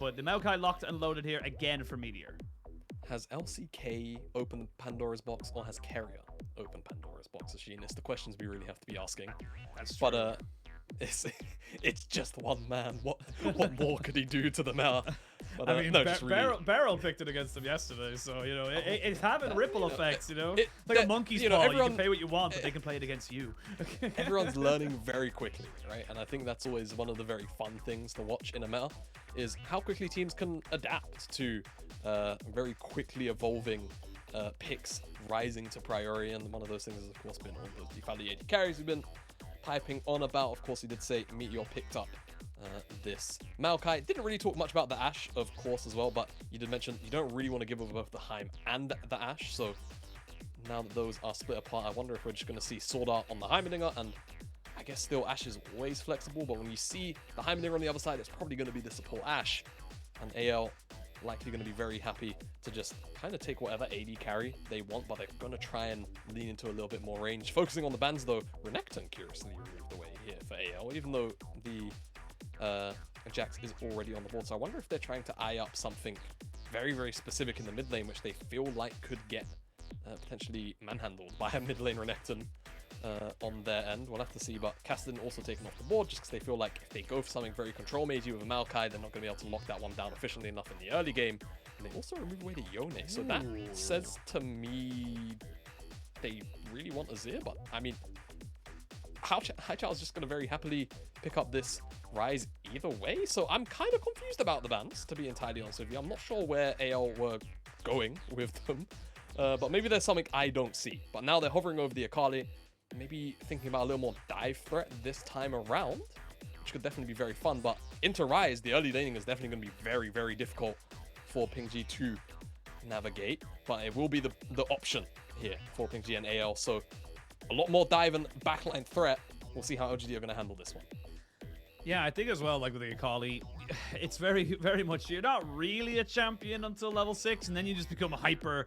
but the maokai locked and loaded here again for Meteor. Has LCK opened Pandora's box, or has Carrier opened Pandora's box? Ashin, it's the questions we really have to be asking. That's true. But it's just one man. What more could he do to the meta? But, I mean, no, just really... Barrel picked it against him yesterday, so you know it's having ripple effects. You know, it's like a monkey's paw. Everyone, you can play what you want, but they can play it against you. Everyone's learning very quickly, right? And I think that's always one of the very fun things to watch in a meta, is how quickly teams can adapt to very quickly evolving picks rising to priority. And one of those things has of course been all the Defali AD carries we've been piping on about. Of course, he did say Meteor picked up this maokai. Didn't really talk much about the Ashe, of course, as well, but you did mention you don't really want to give over both the Heim and the Ashe. So now that those are split apart, I wonder if we're just going to see SwordArt on the Heimderdinger, and I guess still Ashe is always flexible, but when you see the Heimderdinger on the other side, it's probably going to be the support Ashe, and AL likely going to be very happy to just kind of take whatever AD carry they want, but they're going to try and lean into a little bit more range. Focusing on the bans though, Renekton curiously removed away here for AL, even though the Jax is already on the board. So I wonder if they're trying to eye up something very, very specific in the mid lane, which they feel like could get potentially manhandled by a mid lane Renekton on their end. We'll have to see, but Caston also taken off the board just because they feel like if they go for something very control magey with a maokai, they're not going to be able to lock that one down efficiently enough in the early game. And they also remove away the Yone, so that says to me they really want Azir, but I mean, Haichao is just going to very happily pick up this Ryze either way, so I'm kind of confused about the bans, to be entirely honest with you. I'm not sure where AL were going with them, but maybe there's something I don't see. But now they're hovering over the Akali, maybe thinking about a little more dive threat this time around, which could definitely be very fun. But into Ryze, the early laning is definitely going to be very, very difficult for PingG to navigate, but it will be the option here for PingG and AL, so a lot more dive and backline threat. We'll see how LGD are going to handle this one. Yeah, I think as well, like with the Akali, it's very, very much, you're not really a champion until level 6, and then you just become hyper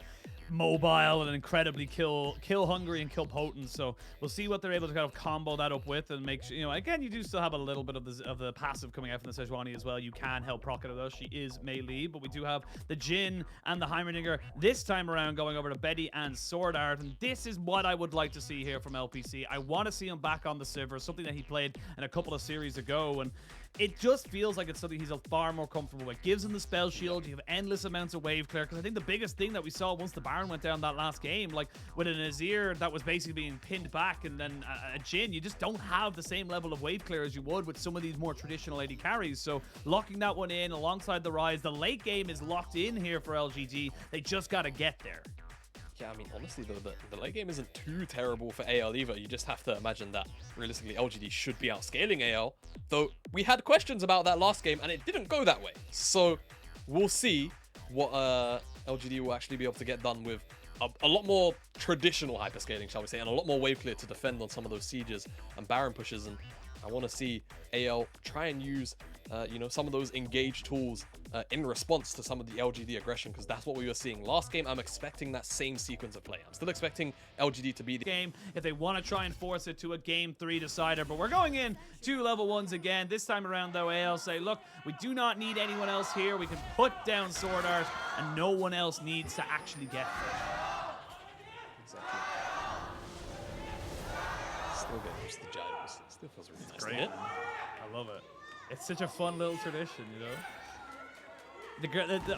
mobile and incredibly kill hungry and kill potent. So we'll see what they're able to kind of combo that up with and make sure, you know, again, you do still have a little bit of the passive coming out from the Sejuani as well. You can help proc it though. She is melee, but we do have the Jhin and the Heimderdinger this time around going over to Betty and SwordArt, and this is what I would like to see here from LPC. I want to see him back on the Sivir, something that he played in a couple of series ago, and it just feels like it's something he's far more comfortable with. Gives him the spell shield. You have endless amounts of wave clear. Because I think the biggest thing that we saw once the Baron went down that last game, like with an Azir that was basically being pinned back, and then a Jhin, you just don't have the same level of wave clear as you would with some of these more traditional AD carries. So locking that one in alongside the Ryze, the late game is locked in here for LGD. They just got to get there. Yeah, I mean, honestly, though, the late game isn't too terrible for AL either. You just have to imagine that, realistically, LGD should be outscaling AL. Though, we had questions about that last game, and it didn't go that way. So, we'll see what LGD will actually be able to get done with a lot more traditional hyperscaling, shall we say, and a lot more wave clear to defend on some of those sieges and Baron pushes. And I want to see AL try and use, you know, some of those engage tools in response to some of the LGD aggression, because that's what we were seeing last game. I'm expecting that same sequence of play. I'm still expecting LGD to be the game if they want to try and force it to a game 3 decider, but we're going in to level 1s again. This time around though, AL say, look, we do not need anyone else here. We can put down SwordArt and no one else needs to actually get there. Exactly. Still getting used to the gyros. It still feels really nice. Great. I love it. It's such a fun little tradition, you know.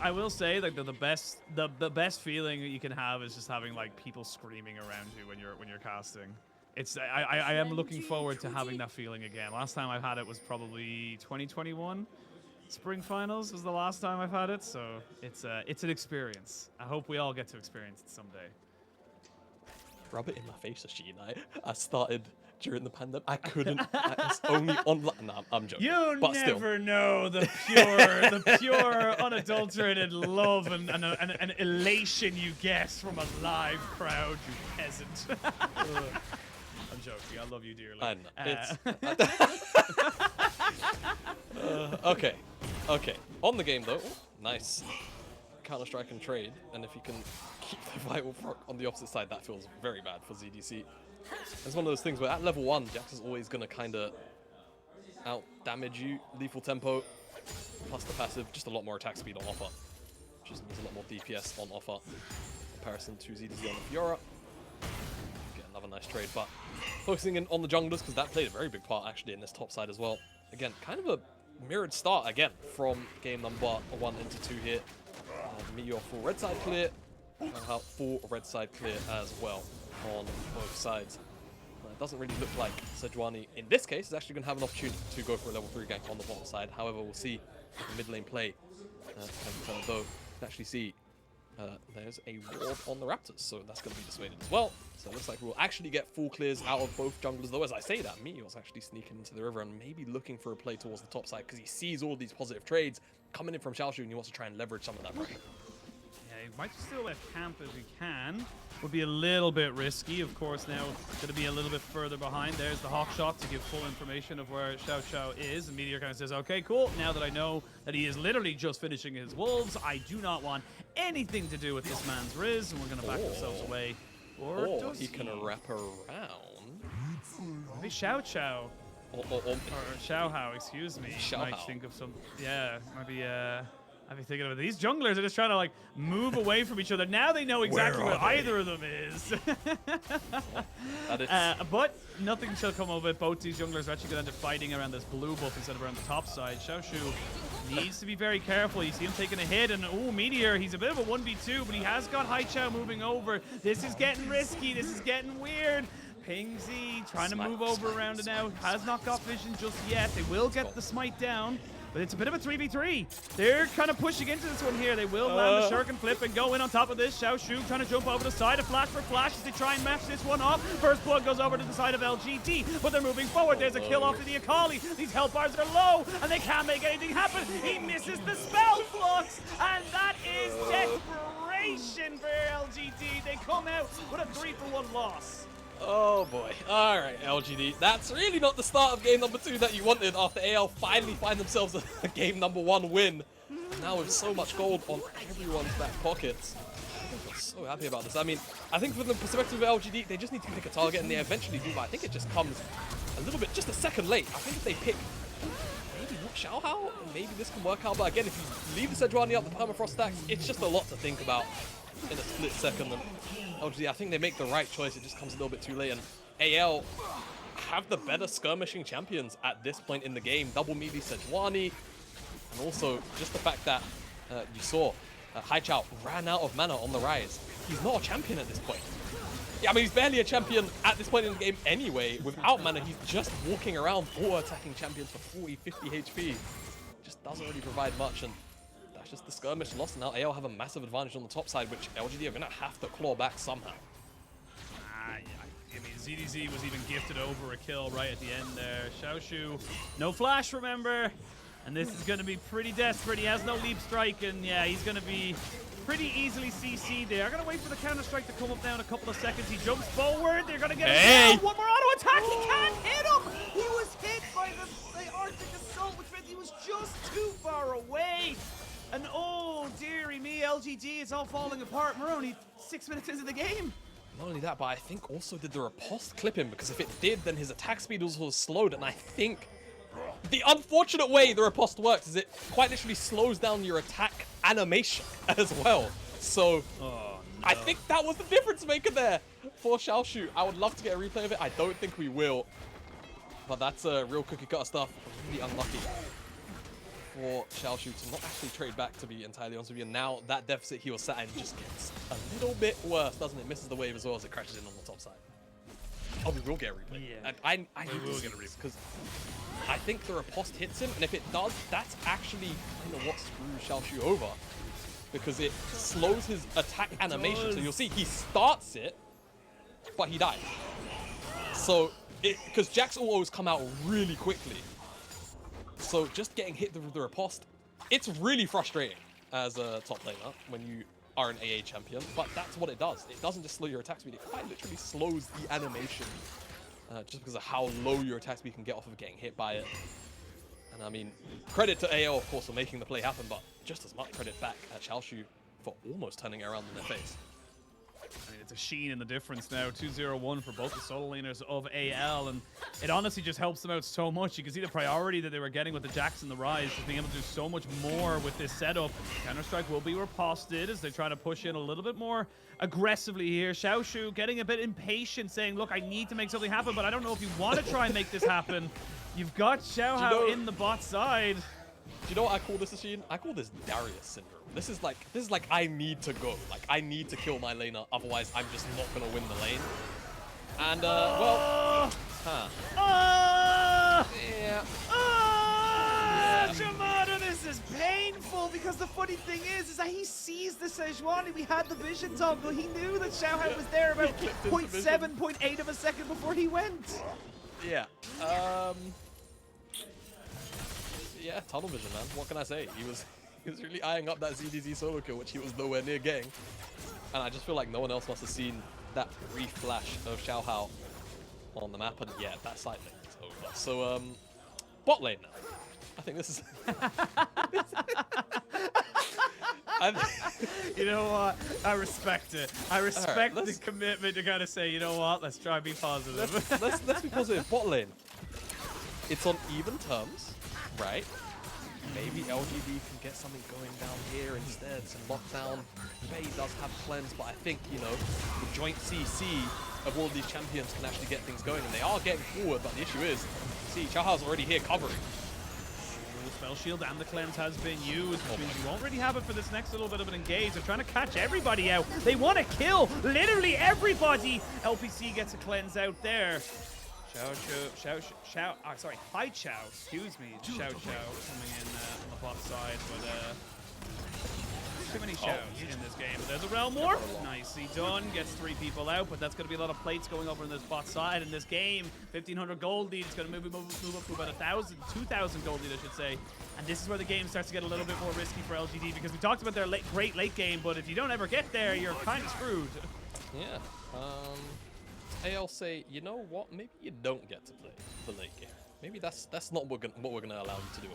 I will say, like the best feeling you can have is just having like people screaming around you when you're casting. It's I am looking forward to having that feeling again. Last time I've had it was probably 2021. Spring Finals was the last time I've had it, so it's an experience. I hope we all get to experience it someday. Rub it in my face, Ashin. I started during the pandemic. I couldn't. It's only online. No, I'm joking. You but never still. know the pure, unadulterated love and elation you get from a live crowd, you peasant. I'm joking. I love you dearly. I know. Okay. On the game though, nice Counter-Strike and trade, and if you can keep the vital proc on the opposite side, that feels very bad for ZDC. It's one of those things where at level 1, Jax is always going to kind of out-damage you, lethal tempo. plus the passive, just a lot more attack speed on offer. Just there's a lot more DPS on offer in comparison to ZDZ on the Fiora. Get another nice trade, but focusing in on the junglers, because that played a very big part actually in this top side as well. Again, kind of a mirrored start again from game number 1 into 2 here. Meteor full red side clear, Xiaohao full red side clear as well on both sides. It doesn't really look like Sejuani, in this case, is actually going to have an opportunity to go for a level 3 gank on the bottom side. However, we'll see the mid lane play. Though, you can actually see there's a ward on the Raptors, so that's going to be dissuaded as well. So it looks like we'll actually get full clears out of both junglers, though as I say that, Meteor's actually sneaking into the river and maybe looking for a play towards the top side because he sees all these positive trades coming in from Xiaoxu and he wants to try and leverage some of that pressure. Yeah, he might just still let camp as he can. Would be a little bit risky, of course. Now going to be a little bit further behind. There's the hawk shot to give full information of where Xiaohao is, and Meteor kind of says, okay, cool, now that I know that he is literally just finishing his wolves, I do not want anything to do with this man's Riz, and we're going to back ourselves away. Or does he can wrap around. Maybe Xiaohao. Or Xiaohao, excuse me. Xiaohao. Might think of some, yeah, maybe I've been thinking of it. These junglers are just trying to like move away from each other. Now they know exactly what either of them is. But nothing shall come of it. Both these junglers are actually going to end up fighting around this blue buff instead of around the top side. Xiaoxu needs to be very careful. You see him taking a hit, and oh, Meteor, he's a bit of a 1v2, but he has got Haichao moving over. This is getting risky. This is getting weird. Ping Z trying to move over around and out. Has not got vision just yet. They will get the smite down. But it's a bit of a 3v3. They're kind of pushing into this one here. They will land the shuriken flip and go in on top of this. Xiaoxu trying to jump over the side. A flash for flash as they try and match this one off. First blood goes over to the side of LGD, but they're moving forward. There's a kill off to the Akali. These health bars are low, and they can't make anything happen. He misses the spell flux, and that is desperation for LGD. They come out with a 3-for-1 loss. Oh boy. Alright, LGD. That's really not the start of game number 2 that you wanted after AL finally find themselves a game number 1 win. And now with so much gold on everyone's back pockets. I'm so happy about this. I mean, I think from the perspective of LGD, they just need to pick a target and they eventually do, but I think it just comes a little bit, just a second late. I think if they pick maybe Xiaohao, maybe this can work out. But again, if you leave the Sejuani up, the permafrost stacks, it's just a lot to think about in a split second. And LGD, I think they make the right choice. It just comes a little bit too late. And AL have the better skirmishing champions at this point in the game. Double melee Sejuani. And also just the fact that you saw Haichao ran out of mana on the Ryze. He's not a champion at this point. Yeah, I mean, he's barely a champion at this point in the game anyway. Without mana, he's just walking around attacking champions for 40, 50 HP. Just doesn't really provide much. And that's just the skirmish loss. Now AL have a massive advantage on the top side, which LGD are going to have to claw back somehow. I mean, ZDZ was even gifted over a kill right at the end there. Xiaoxu, no flash, remember? And this is going to be pretty desperate. He has no leap strike, and yeah, he's going to be pretty easily CC'd. They are going to wait for the counter-strike to come up now in a couple of seconds. He jumps forward. They're going to get him down. One more auto attack. He can't hit him. He was hit by the Arctic Assault, which meant he was just too far away. And oh, dearie me, LGD, it's all falling apart. We're only 6 minutes into the game. Not only that, but I think also did the riposte clip him? Because if it did, then his attack speed also slowed. And I think the unfortunate way the riposte works is it quite literally slows down your attack animation as well. So I think that was the difference maker there for Xiaoxu. I would love to get a replay of it. I don't think we will. But that's real cookie cutter stuff. Really unlucky for Xiaoxu to not actually trade back, to be entirely honest with you. And now that deficit he was sat in just gets a little bit worse, doesn't it? Misses the wave as well as it crashes in on the top side. Oh, we will get a replay. Yeah. I will get a replay because I think the riposte hits him, and if it does, that's actually kind of what screws Xiaoxu over, because it slows his attack animation. So you'll see he starts it, but he dies. So because Jack's always come out really quickly. So just getting hit with the riposte, it's really frustrating as a top laner when you are an AA champion, but that's what it does. It doesn't just slow your attack speed, it quite literally slows the animation just because of how low your attack speed can get off of getting hit by it. And I mean, credit to AO, of course, for making the play happen, but just as much credit back at Xiaoxu for almost turning it around in their face. I mean, it's a sheen in the difference now. 2-0-1 for both the solo laners of AL, and it honestly just helps them out so much. You can see the priority that they were getting with the Jax and the Ryze, just being able to do so much more with this setup. Counter-Strike will be riposted as they try to push in a little bit more aggressively here. Xiaoxu getting a bit impatient, saying, look, I need to make something happen, but I don't know if you want to try and make this happen. You've got Xiaohao in the bot side. Do you know what I call this, Ashin? I call this Darius syndrome. This is like I need to go. Like, I need to kill my laner, otherwise I'm just not gonna win the lane. And well, yeah. Shimano, this is painful because the funny thing is that he sees the Sejuani. We had the vision toggle. He knew that Xiaohao was there about 0.7, 0.8 of a second before he went. Yeah. Yeah, tunnel vision, man. What can I say? He was really eyeing up that ZDZ solo kill, which he was nowhere near getting. And I just feel like no one else must have seen that brief flash of Xiaohao on the map. And yeah, that side lane is over. So, bot lane now. I think this is... You know what? I respect it. I respect the commitment to kind of say, you know what? Let's try and be positive. Let's be positive. Bot lane. It's on even terms, right? Maybe LGD can get something going down here instead. Some lockdown. Faye does have cleanse, but I think, you know, the joint CC of all of these champions can actually get things going, and they are getting forward. But the issue is, see, Xiaohao's already here covering. Spell shield and the cleanse has been used, which means you won't really have it for this next little bit of an engage. They're trying to catch everybody out. They want to kill literally everybody. LPC gets a cleanse out there. Haichao, excuse me. Xiaoxu coming in on the bot side, but too many Xiaos in this game. But there's a Realm Warp. Nicely done. Gets 3 people out, but that's going to be a lot of plates going over in this bot side in this game. 1,500 gold lead. It's going to move up to about 1,000, 2,000 gold lead, I should say. And this is where the game starts to get a little bit more risky for LGD, because we talked about their great late game, but if you don't ever get there, you're kind of screwed. Yeah. AL say, you know what? Maybe you don't get to play the late game. Maybe that's not what we're gonna allow you to do.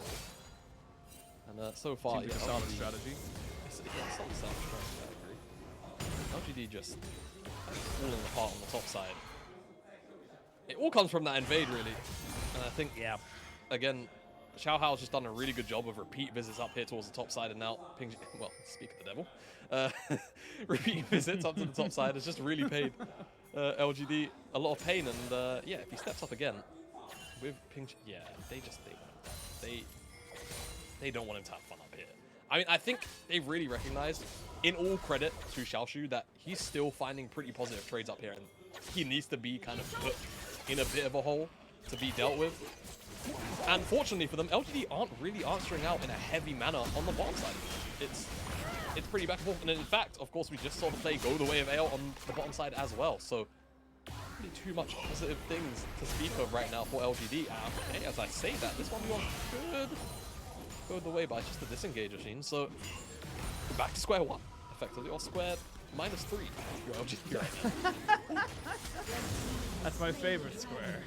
And so far, seems like a solid strategy. Yeah, solid strategy. I agree. LGD just falling apart on the top side. It all comes from that invade, really. And I think, yeah, again, Xiaohao's just done a really good job of repeat visits up here towards the top side, and now well, speak of the devil, repeat visits up to the top side has just really paid LGD a lot of pain. And yeah, if he steps up again with Ping, yeah, they don't want him to have fun up here. I mean, I think they've really recognized, in all credit to Xiaoxu, that he's still finding pretty positive trades up here, and he needs to be kind of put in a bit of a hole to be dealt with. And fortunately for them, LGD aren't really answering out in a heavy manner on the bottom side. It's pretty back and forth. And in fact, of course, we just saw the play go the way of AL on the bottom side as well. So, really too much positive things to speak of right now for LGD. Okay, as I say that, this 1v1 could go the way by just a disengage machine. So, we're back to square one, effectively, or squared -3 for LGD right now. That's my favorite square.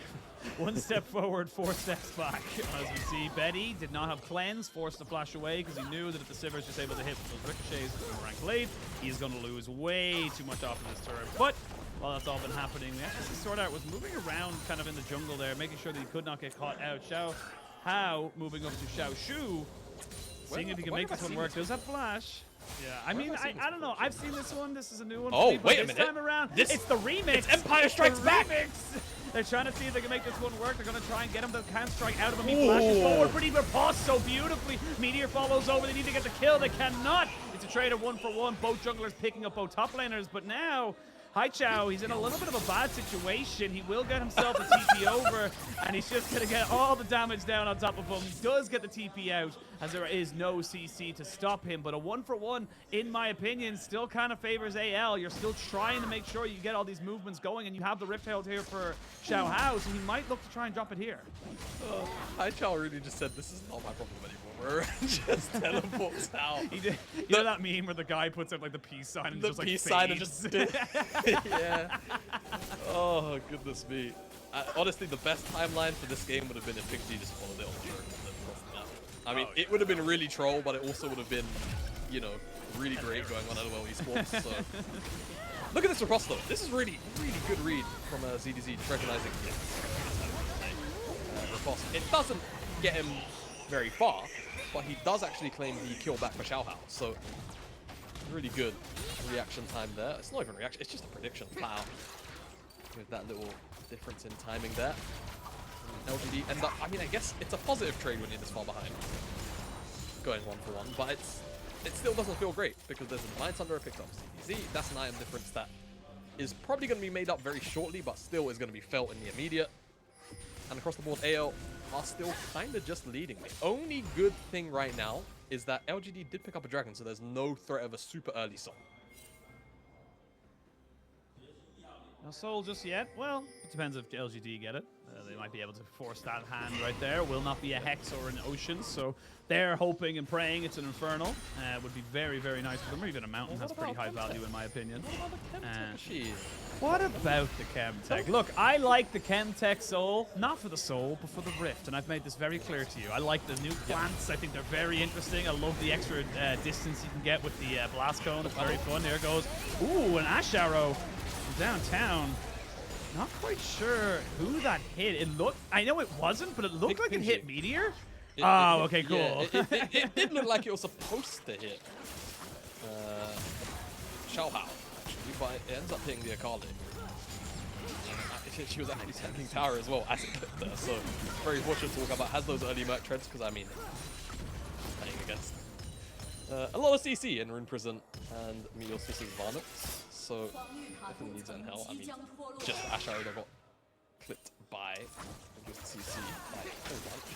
1 step forward, 4 steps back. As we see, Betty did not have cleanse, forced to flash away because he knew that if the Sivir is just able to hit with those ricochets with rank late, he's going to lose way too much off of this turret. But while that's all been happening, we actually see SwordArt was moving around kind of in the jungle there, making sure that he could not get caught out. Xiaohao moving over to Xiaoxu, seeing if he can make this one work. Does that flash? Yeah, I mean, I don't know. I've seen this one. This is a new one. Oh, for me, wait a this minute. time around, This, it's the remix. It's Empire Strikes Back. Remix. They're trying to see if they can make this one work. They're going to try and get him to counter-strike out of him. He flashes forward, but he riposts so beautifully. Meteor follows over. They need to get the kill. They cannot. It's a trade of 1-for-1. Both junglers picking up both top laners, but now Haichao, he's in a little bit of a bad situation. He will get himself a TP over, and he's just going to get all the damage down on top of him. He does get the TP out, as there is no CC to stop him. But a 1-for-1, in my opinion, still kind of favors AL. You're still trying to make sure you get all these movements going, and you have the Rift Herald here for Xiaohao, so he might look to try and drop it here. Haichao really just said, this is not my problem anymore. Just teleports out. You know that meme where the guy puts up like the peace sign and the just like peace fades? sign and just yeah. Oh goodness me. Honestly, the best timeline for this game would have been if PixG just followed it on the turret and then crossed the map. I mean, it would have been really troll, but it also would have been, you know, really great going on LOL esports. So Look at this riposte though. This is really good read from ZDZ, just recognizing riposte. It doesn't get him very far, but he does actually claim the kill back for Xiaohao. So really good reaction time there. It's not even reaction, it's just a prediction. Wow. With that little difference in timing there. LGD end up, I mean, I guess it's a positive trade when you're this far behind. Going 1-for-1, but it still doesn't feel great because there's a Mind Thunder picked up CDZ. That's an item difference that is probably going to be made up very shortly, but still is going to be felt in the immediate. And across the board, AL are still kind of just leading. The only good thing right now is that LGD did pick up a dragon, so there's no threat of a super early soul. No soul just yet. Well, it depends if LGD get it. They might be able to force that hand right there. Will not be a Hex or an Ocean, so they're hoping and praying it's an Infernal. Would be very, very nice for them. Or even a Mountain has pretty high value in my opinion. What about the Chemtech? Look, I like the Chemtech Soul, not for the Soul, but for the Rift, and I've made this very clear to you. I like the new plants. I think they're very interesting. I love the extra distance you can get with the Blast Cone. It's very fun. Here it goes. Ooh, an Ashe Arrow downtown. Not quite sure who that hit. It looked, I know it wasn't, but it looked like it hit Meteor. Okay, cool. Yeah, it did look like it was supposed to hit Xiaohao, actually, but it ends up hitting the Akali. She was actually tanking tower as well as it clipped there, so very fortunate to walk about. Has those early Merc treads, because I mean, playing against a lot of CC in Rune Prison and Meteor Swis's Varnets. So definitely needs in hell. I mean, just Ashe Arrow got clipped by against CC by a whole bunch.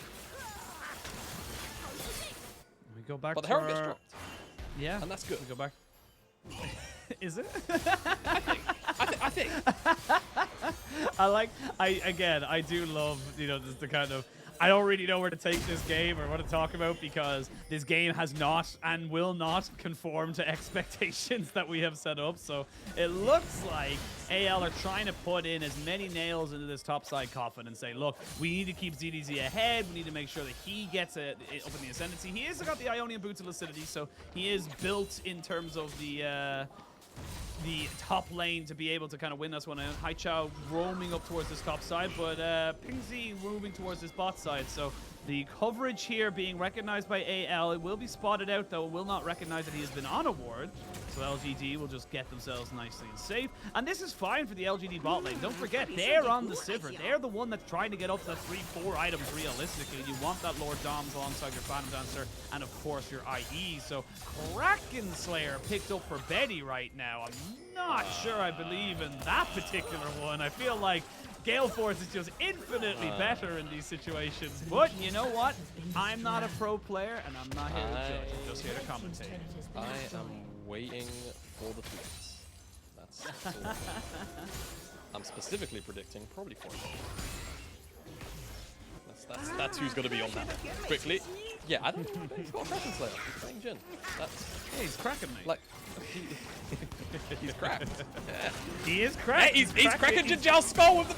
We go back. But the to Herald gets dropped. Yeah, and that's good. We go back. Is it? I think. I do love, you know, the kind of, I don't really know where to take this game or what to talk about because this game has not and will not conform to expectations that we have set up. So it looks like AL are trying to put in as many nails into this topside coffin and say, look, we need to keep ZDZ ahead. We need to make sure that he gets it up in the ascendancy. He has got the Ionian Boots of Lucidity, so he is built in terms of the top lane to be able to kind of win this one. Haichao roaming up towards this top side, but Pingzi moving towards this bot side. So the coverage here being recognized by AL. It will be spotted out, though. It will not recognize that he has been on a ward. So LGD will just get themselves nicely and safe. And this is fine for the LGD bot lane. Don't forget, they're on the Sivir. They're the one that's trying to get up to the 3-4 items realistically. You want that Lord Doms alongside your Phantom Dancer and, of course, your IE. So Kraken Slayer picked up for Betty right now. I'm not sure I believe in that particular one. I feel like Gale Force is just infinitely better in these situations. But you know what? I'm not a pro player, and I'm not here to judge. I'm just here to commentate. I am waiting for the tweets. That's all. I'm specifically predicting probably 4. That's who's going to be on that quickly. Yeah, I don't know. He's got a Kraken Slayer. He's playing Jhin. Hey, he's cracking me. Like, he's cracked. Yeah. He is cracked. Hey, he's cracking JinJiao's skull with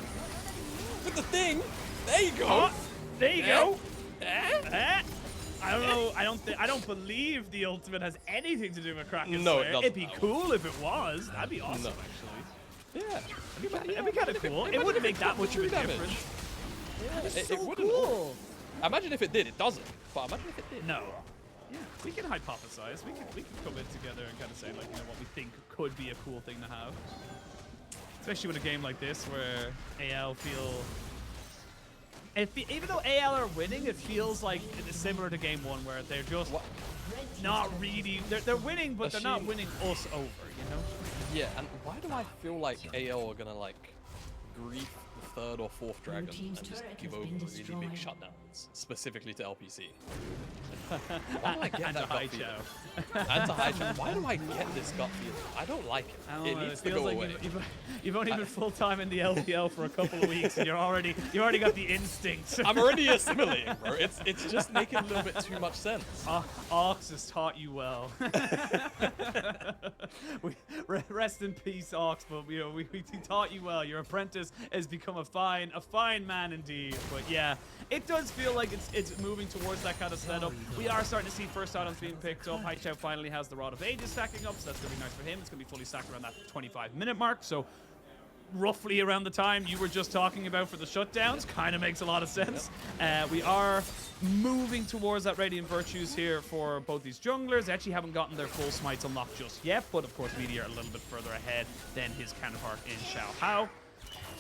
the thing. There you go. Oh, there you go. I don't know. I don't believe the ultimate has anything to do with Kraken No, Slayer. it doesn't. It'd be cool if it was. That'd be awesome, actually. Yeah. It'd be kind of cool. It wouldn't make that much of a difference. Yeah, So it wouldn't. cool. Imagine if it did. It doesn't. But imagine if it did. No. Yeah, we can hypothesize. We can come in together and kind of say, like, you know, what we think could be a cool thing to have. Especially with a game like this where AL feel... even though AL are winning, it feels like it's similar to Game 1 where they're just not really... They're winning, but they're not winning us over, you know? Yeah, and why do I feel like AL are going to, like, grief the 3rd or 4th dragon and just give over really big shutdowns, specifically to LPC? Why do I get that gut feeling? And to Haichao. Why do I get this gut feeling? I don't like it. It needs to go away. You've only been full-time in the LPL for a couple of weeks, and you already got the instinct. I'm already assimilating, bro. It's just making a little bit too much sense. Ox has taught you well. Rest in peace, Ox. But you know, we taught you well. Your apprentice has become a fine man indeed. But yeah, it does feel like it's moving towards that kind of setup. We are starting to see first items being picked up. Haichao finally has the Rod of Ages stacking up, so that's going to be nice for him. It's going to be fully stacked around that 25-minute mark, so roughly around the time you were just talking about for the shutdowns. Kind of makes a lot of sense. We are moving towards that Radiant Virtues here for both these junglers. They actually haven't gotten their full smites unlocked just yet, but of course Meteor a little bit further ahead than his counterpart in Xiaohao.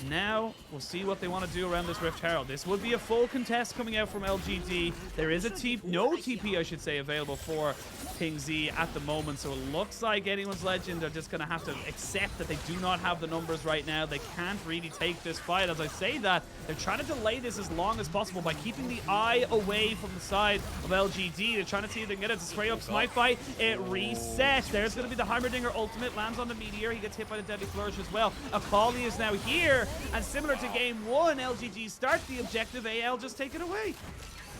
Now, we'll see what they want to do around this Rift Herald. This would be a full contest coming out from LGD. There is a no TP, I should say, available for Ping Z at the moment, so it looks like anyone's Legend are just going to have to accept that they do not have the numbers right now. They can't really take this fight. As I say that, they're trying to delay this as long as possible by keeping the eye away from the side of LGD. They're trying to see if they can get it to spray up Smite Fight. It resets. There's going to be the Heimderdinger ultimate. Lands on the Meteor. He gets hit by the Deadly Flourish as well. Akali is now here. And similar to game one, LGD start the objective, AL just take it away.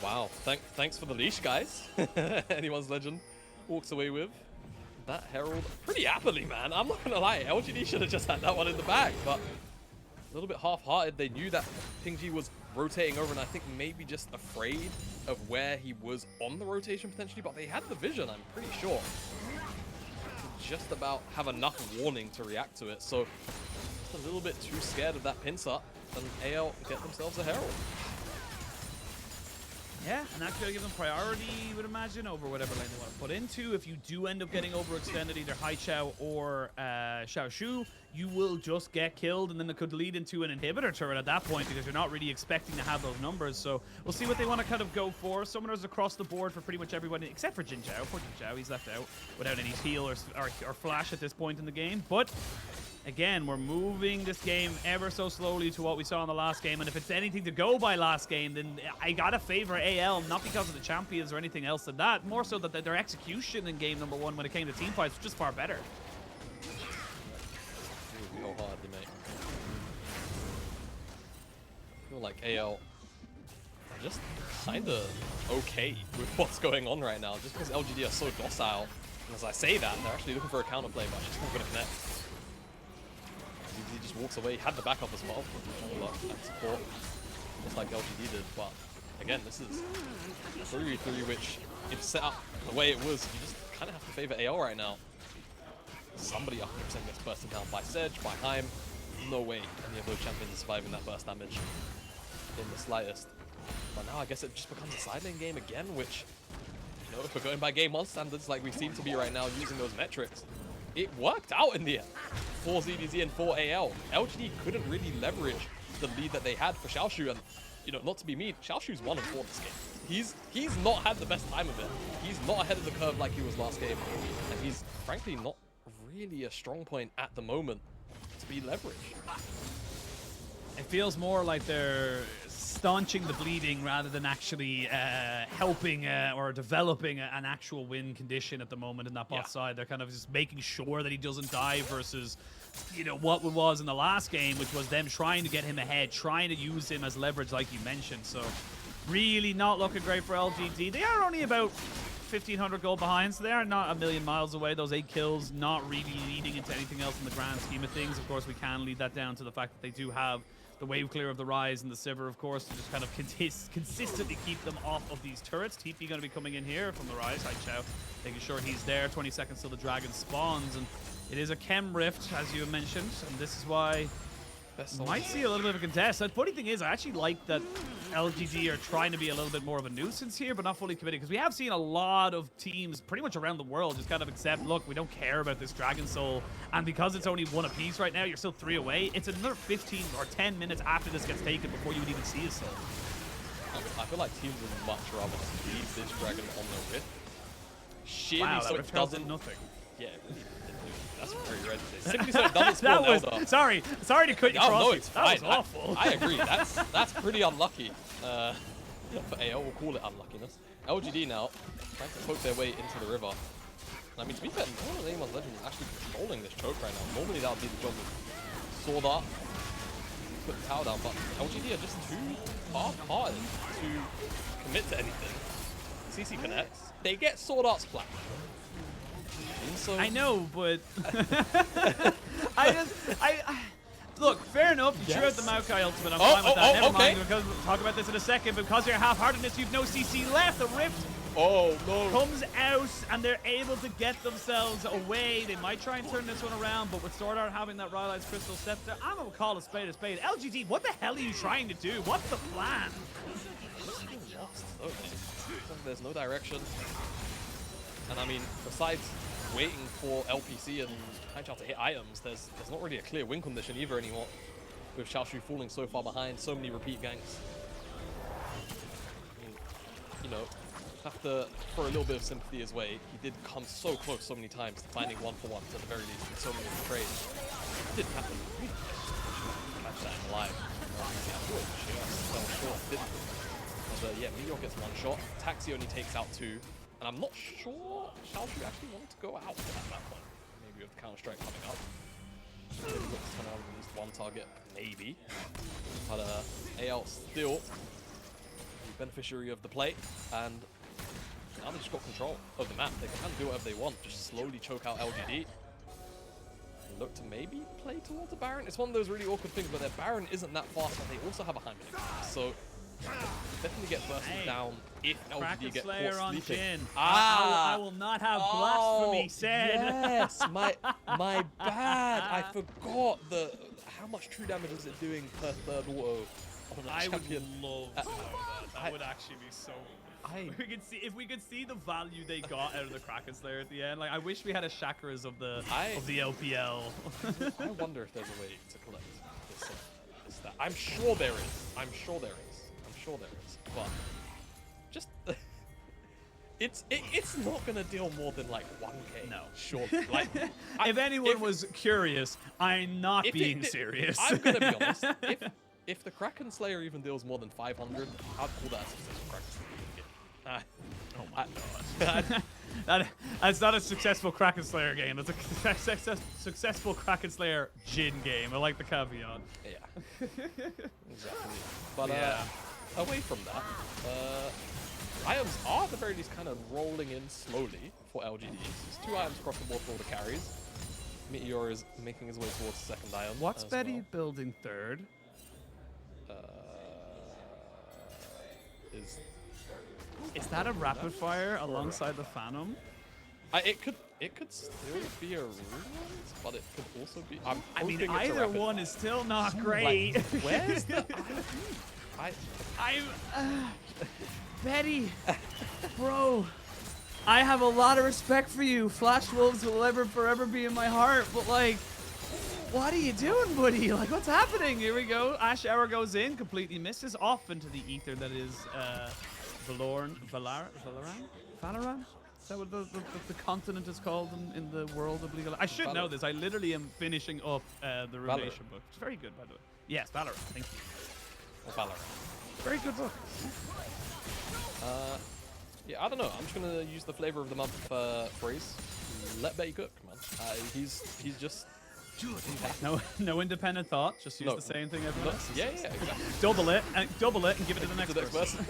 Wow, thanks for the leash, guys. Anyone's Legend walks away with that Herald pretty happily, man. I'm not gonna lie, LGD should have just had that one in the bag, but a little bit half-hearted. They knew that Ping G was rotating over, and I think maybe just afraid of where he was on the rotation potentially, but they had the vision, I'm pretty sure. Just about have enough warning to react to it, so a little bit too scared of that pincer, and AL get themselves a Herald. Yeah, and that's going to give them priority, you would imagine, over whatever lane they want to put into. If you do end up getting overextended, either Haichao or Xiaoxu, you will just get killed, and then it could lead into an inhibitor turret at that point because you're not really expecting to have those numbers. So we'll see what they want to kind of go for. Summoners across the board for pretty much everyone, except for JinJiao. Poor JinJiao, he's left out without any heal or flash at this point in the game. But again, we're moving this game ever so slowly to what we saw in the last game, and if it's anything to go by last game, then I gotta favor AL, not because of the champions or anything else than that, more so that their execution in game number one when it came to team fights was just far better. Wholeheartedly, mate. I feel like AL are just kinda okay with what's going on right now, just because LGD are so docile, and as I say that, they're actually looking for a counterplay, but just not gonna connect. He just walks away, had the backup as well and support, just like LGD did. But again, this is a 3v3, which if set up the way it was, you just kind of have to favor AL right now. Somebody 100% gets bursted down by Sej, by Heim. No way any of those champions are surviving that burst damage in the slightest. But now I guess it just becomes a side lane game again, which, you know, if we're going by game one standards like we seem to be right now using those metrics, it worked out in the end. For ZDZ and for AL. LGD couldn't really leverage the lead that they had for Xiaoxu, and, you know, not to be mean, Xiaoxu's 1-4 this game. He's not had the best time of it. He's not ahead of the curve like he was last game, and he's frankly not really a strong point at the moment to be leveraged. It feels more like they're staunching the bleeding rather than actually helping or developing an actual win condition at the moment in that bot side. They're kind of just making sure that he doesn't die versus, you know, what it was in the last game, which was them trying to get him ahead, trying to use him as leverage like you mentioned. So really not looking great for LGD. They are only about 1,500 gold behind, so they are not a million miles away. Those 8 kills not really leading into anything else in the grand scheme of things. Of course, we can lead that down to the fact that they do have the wave clear of the Ryze and the Sivir, of course, to just kind of consistently keep them off of these turrets. TP going to be coming in here from the Ryze. Haichao making sure he's there. 20 seconds till the dragon spawns, and it is a chem rift, as you mentioned, and this is why might see a little bit of a contest. The funny thing is, I actually like that LGD are trying to be a little bit more of a nuisance here, but not fully committed, because we have seen a lot of teams pretty much around the world just kind of accept, look, we don't care about this Dragon Soul, and because it's only 1 apiece right now, you're still 3 away. It's another 15 or 10 minutes after this gets taken before you would even see a soul. I feel like teams would much rather leave this Dragon on the Rift. Wow, so it doesn't nothing. Yeah, it really didn't do. That's very red. Simply so it doesn't spawn Elder. Sorry to cut you off. No, it's fine. That was awful. I agree. That's pretty unlucky. For AL, we'll call it unluckiness. LGD now trying to poke their way into the river. I mean, to be fair, no one of anyone's Legend is actually controlling this choke right now. Normally that would be the job of SwordArt, put the tower down, but LGD are just too half-hearted to commit to anything. CC connects. They get SwordArt's flash. So I know, but Look, fair enough. You threw out the Maokai ultimate. I'm fine with that. Never mind. We'll talk about this in a second. Because of your half-heartedness, you've no CC left. The Rift comes out, and they're able to get themselves away. They might try and turn this one around, but with SwordArt having that Ryze Crystal Scepter, I'm going to call a spade a spade. LGD, what the hell are you trying to do? What's the plan? Lost. Okay. There's no direction. And I mean, besides waiting for LPC and Haichao to hit items, there's not really a clear win condition either anymore. With Xiaoxu falling so far behind, so many repeat ganks. I mean, you know, have to throw a little bit of sympathy his way. He did come so close so many times to finding 1-for-1 at the very least in so many of the trades. It didn't happen. Catch that in live. But yeah, Meteor gets one shot. Taxi only takes out two. And I'm not sure Xiaoxu actually wanted to go out at that point. Maybe with the Counter-Strike coming up. Maybe looks to have at least one target, maybe. But AL still the beneficiary of the play. And now they just got control of the map. They can kind of do whatever they want. Just slowly choke out LGD. Look to maybe play towards the Baron. It's one of those really awkward things where their Baron isn't that fast, but they also have a Heimderdinger. So definitely get bursted down if LGD get caught sleeping. Jhin. I will not have blasphemy said. Yes, my bad. I forgot how much true damage is it doing per third auto on a champion. Would love to know that. That would actually be so. If we could see the value they got out of the Kraken Slayer at the end. Like, I wish we had a Chakras of the LPL. I wonder if there's a way to collect this stat. I'm sure there is. I'm sure there is. But just it's not gonna deal more than like 1k. No, sure. Like, if anyone was curious, I'm not being serious. I'm gonna be honest. If the Kraken Slayer even deals more than 500, I'd call that a successful Kraken Slayer. Oh my god. That's not a successful Kraken Slayer game. That's a successful Kraken Slayer Jhin game. I like the caveat. Yeah. Exactly. But away from that, items are at the very least kind of rolling in slowly for LGD. There's 2 items across the board for all the carries. Meteor is making his way towards the second item. What's Betty building third? Is that a rapid fire alongside the Phantom? It could still be a Ruins, but it could also be. I mean, either one is still not great. Like, where's the? Betty, bro. I have a lot of respect for you. Flash Wolves will forever be in my heart. But like, what are you doing, buddy? Like, what's happening? Here we go. Ashe Hour goes in, completely misses off into the ether that is. Valoran? Is that what the continent is called in the world of League of Legends? I should know this. I literally am finishing up the Revelation book. It's very good, by the way. Yes, Valorant. Thank you. Or Valorant. Very good book. Yeah, I don't know. I'm just gonna use the flavor of the month phrase. Let Betty cook, man. He's just. No independent thought. Just use the same thing everyone else. Yeah, exactly. Double it and give it to the next person.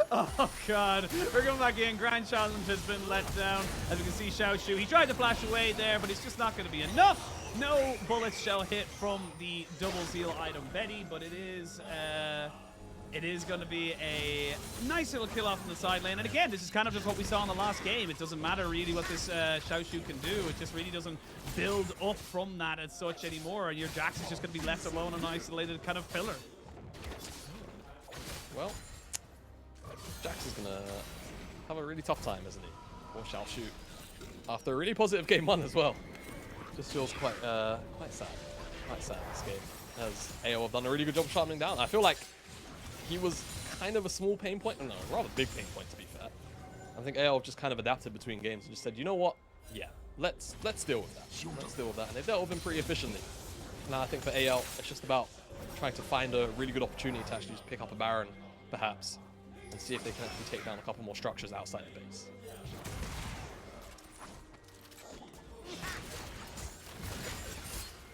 Oh god, we're going back in. Grand Challenge has been let down. As you can see, Xiaoxu, he tried to flash away there, but it's just not going to be enough. No bullets shall hit from the double seal item Betty, but it is going to be a nice little kill off in the side lane. And again, this is kind of just what we saw in the last game. It doesn't matter really what this Xiaoxu can do. It just really doesn't build up from that as such anymore. And your Jax is just going to be left alone and isolated kind of pillar. Well, Jax is going to have a really tough time, isn't he? Or Xiaoxu. After a really positive game 1 as well. Just feels quite sad. Quite sad this game. As AO have done a really good job sharpening down. I feel like he was kind of a small pain point. No, a rather big pain point, to be fair. I think AL just kind of adapted between games and just said, you know what? Yeah, let's deal with that. Let's deal with that. And they've dealt with him pretty efficiently. Now I think for AL, it's just about trying to find a really good opportunity to actually just pick up a Baron, perhaps, and see if they can actually take down a couple more structures outside the base.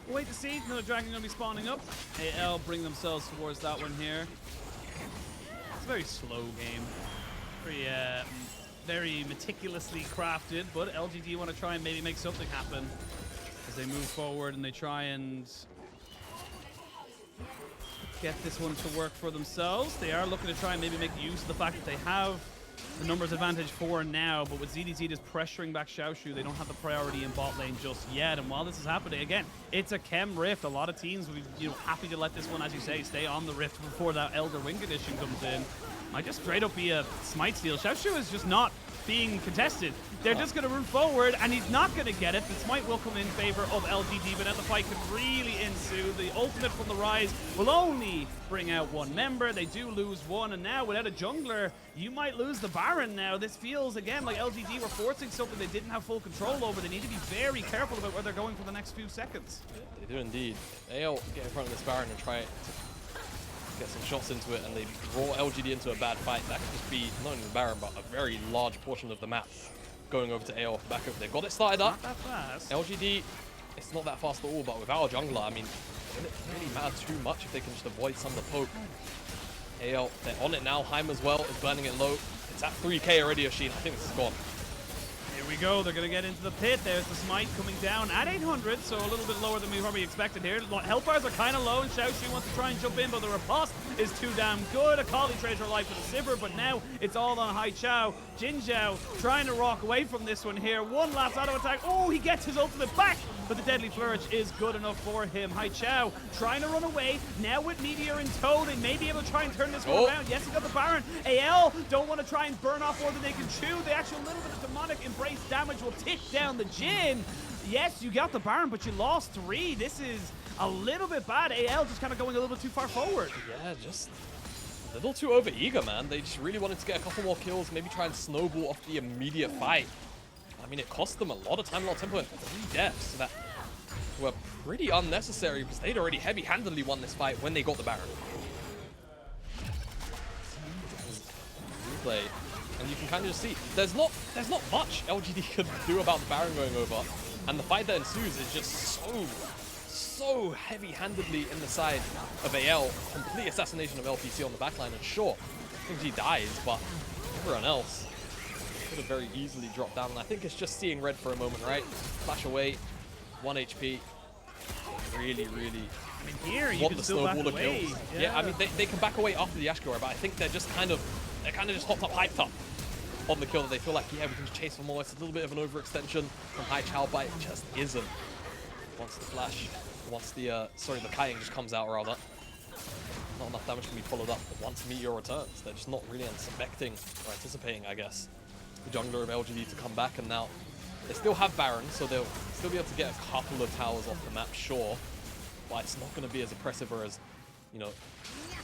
Wait to see. Another dragon going to be spawning up. AL bring themselves towards that one here. It's a very slow game. Very meticulously crafted, but LGD want to try and maybe make something happen. as they move forward and they try and get this one to work for themselves. They are looking to try and maybe make use of the fact that they have the numbers advantage for now, but with ZDZ just pressuring back Xiaoxu, they don't have the priority in bot lane just yet. And while this is happening, again, it's a chem rift. A lot of teams would be happy to let this one, as you say, stay on the rift before that Elder Wing condition comes in. Might just straight up be a smite steal. Xiaoxu is just not being contested. They're just going to run forward, and he's not going to get it. The smite will come in favor of LGD, but then the fight could really ensue. The ultimate from the Ryze will only bring out one member. They do lose one, and now without a jungler, you might lose the Baron now. This feels, again, like LGD were forcing something they didn't have full control over. They need to be very careful about where they're going for the next few seconds. Yeah, they do indeed. They'll get in front of this Baron and try to get some shots into it, and they draw LGD into a bad fight. That could just be not only the Baron, but a very large portion of the map going over to AO back over. They've got it started up. Not that fast. LGD, it's not that fast at all, but without a jungler, I mean, will it really matter too much if they can just avoid some of the poke? AO, they're on it now. Heim as well is burning it low. It's at 3k already, Ashe. I think this is gone. Here we go. They're going to get into the pit. There's the smite coming down at 800, so a little bit lower than we probably expected here. Health bars are kind of low, and Xiaoxu wants to try and jump in, but the riposte is too damn good. Akali trades her life for the Sivir, but now it's all on Haichao. JinJiao trying to rock away from this one here. One last auto attack. Oh, he gets his ultimate back, but the deadly flourish is good enough for him. Haichao trying to run away. Now with Meteor in tow, they may be able to try and turn this one around. Yes, he got the Baron. AL don't want to try and burn off more than they can chew. The actual little bit of demonic embrace damage will tick down the Jhin. Yes, you got the Baron, but you lost 3. This is a little bit bad. AL just kind of going a little bit too far forward. Yeah, just a little too over-eager, man. They just really wanted to get a couple more kills, maybe try and snowball off the immediate fight. I mean, it cost them a lot of time, a lot of tempo, and 3 deaths that were pretty unnecessary because they'd already heavy-handedly won this fight when they got the Baron. Replay, and you can kind of just see there's not much LGD can do about the Baron going over, and the fight that ensues is just so heavy-handedly in the side of AL. Complete assassination of LPC on the backline, and sure, I think he dies, but everyone else could have very easily dropped down. And I think it's just seeing red for a moment, right? Flash away, 1 HP. Really, I mean, here you want can the still back snowball of away. kills. Yeah, I mean, they can back away after the Ashe kill, but I think they're just kind of just hopped up, hyped up on the kill, that they feel like, yeah, we can just chase for more. It's a little bit of an overextension from Haichao, but it just isn't. Once the flash, once the sorry, the kiting just comes out, rather, not enough damage can be followed up. But once Meteor returns, they're just not really expecting or anticipating, I guess, the jungler of LGD to come back. And now they still have Baron, so they'll still be able to get a couple of towers off the map, sure, but it's not going to be as oppressive or as, you know,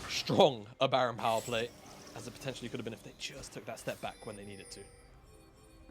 strong a Baron power play as it potentially could have been if they just took that step back when they needed to.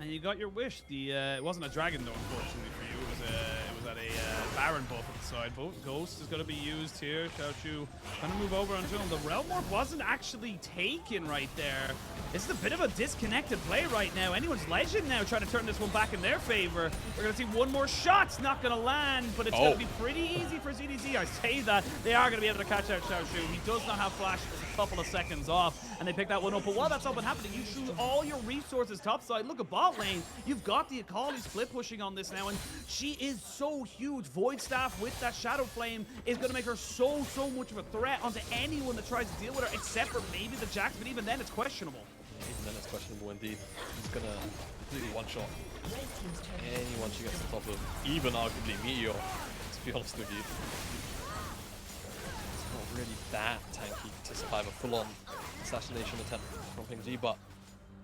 And you got your wish. The it wasn't a dragon though, unfortunately for you. It was at a Baron buff at the side. Both Ghost is going to be used here. Xiaoxu going to move over onto him. The Realm Morph wasn't actually taken right there. This is a bit of a disconnected play right now. Anyone's Legend now trying to turn this one back in their favor. We're going to see one more shot. It's not going to land, but it's going to be pretty easy for ZDZ. I say that. They are going to be able to catch out Xiaoxu. He does not have flash. It's a couple of seconds off, and they pick that one up. But while that's all been happening, you choose all your resources topside. Look at bot lane. You've got the Akali split pushing on this now, and she is so huge. Void Staff with that Shadow Flame is going to make her so much of a threat onto anyone that tries to deal with her, except for maybe the Jax, but even then it's questionable. Yeah, even then it's questionable indeed. He's going to completely one-shot anyone she gets on top of, even arguably Meteor, to be honest with you. It's not really that tanky to survive a full-on assassination attempt from Ping G, but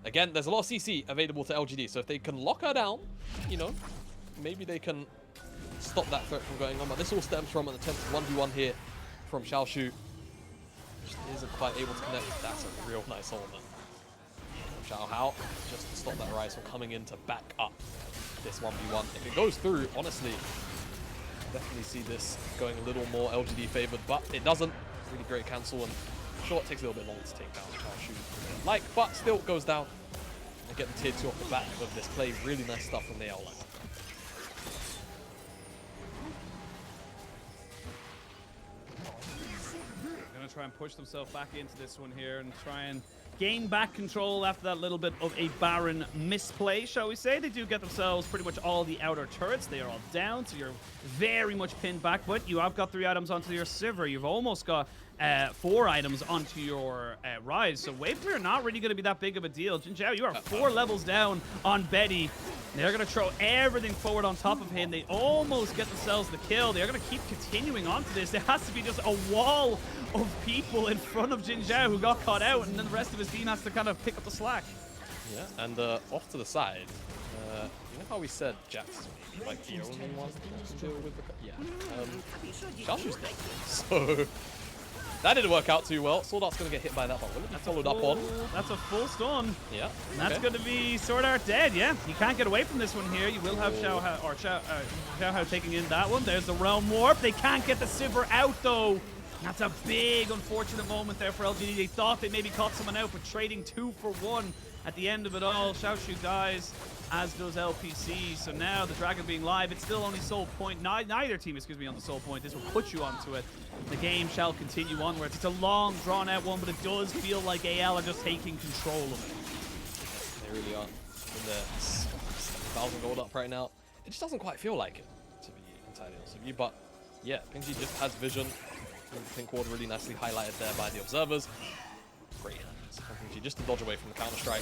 again, there's a lot of CC available to LGD, so if they can lock her down, you know, maybe they can stop that threat from going on. But this all stems from an attempt 1v1 here from Xiaoxu. Just isn't quite able to connect. That's a real nice ultimate from Xiaohao, just to stop that Ryze from coming in to back up this 1v1. If it goes through, honestly, definitely see this going a little more LGD favored, but it doesn't. Really great cancel, and sure, it takes a little bit longer to take down Xiaoxu, but still goes down. And get the tier 2 off the back of this play. Really nice stuff from the AL line. Gonna try and push themselves back into this one here and try and gain back control after that little bit of a Baron misplay, shall we say. They do get themselves pretty much all the outer turrets. They are all down, so you're very much pinned back, but you have got 3 items onto your Sivir. You've almost got 4 items onto your Ryze, so wave clear not really going to be that big of a deal. JinJiao, you are 4 levels down on Betty. They're going to throw everything forward on top of him. They almost get themselves the kill. They're going to keep continuing on to this. There has to be just a wall of people in front of JinJiao who got caught out, and then the rest of his team has to kind of pick up the slack. Yeah, and off to the side, you know how we said Jax like the only one that can deal with the... Yeah. Xiaoxu's dead. So... that didn't work out too well. SwordArt's going to get hit by that, but will it be followed up on? That's a full stun. Yeah. And that's going to be SwordArt dead, yeah. You can't get away from this one here. You will have Xiaohao taking in that one. There's the Realm Warp. They can't get the Sivir out, though. That's a big, unfortunate moment there for LGD. They thought they maybe caught someone out, but trading 2 for 1 at the end of it all. Xiaoxu dies, as does LPC. So now the Dragon being live, it's still only soul point. Neither team, excuse me, on the soul point. This will put you onto it. The game shall continue onwards. It's a long, drawn-out one, but it does feel like AL are just taking control of it. They really are. With the 7,000 gold up right now, it just doesn't quite feel like it, to be entirely honest with you. But yeah, Pingsy just has vision. Pink ward really nicely highlighted there by the observers. Great hands from Pingsy just to dodge away from the counter-strike.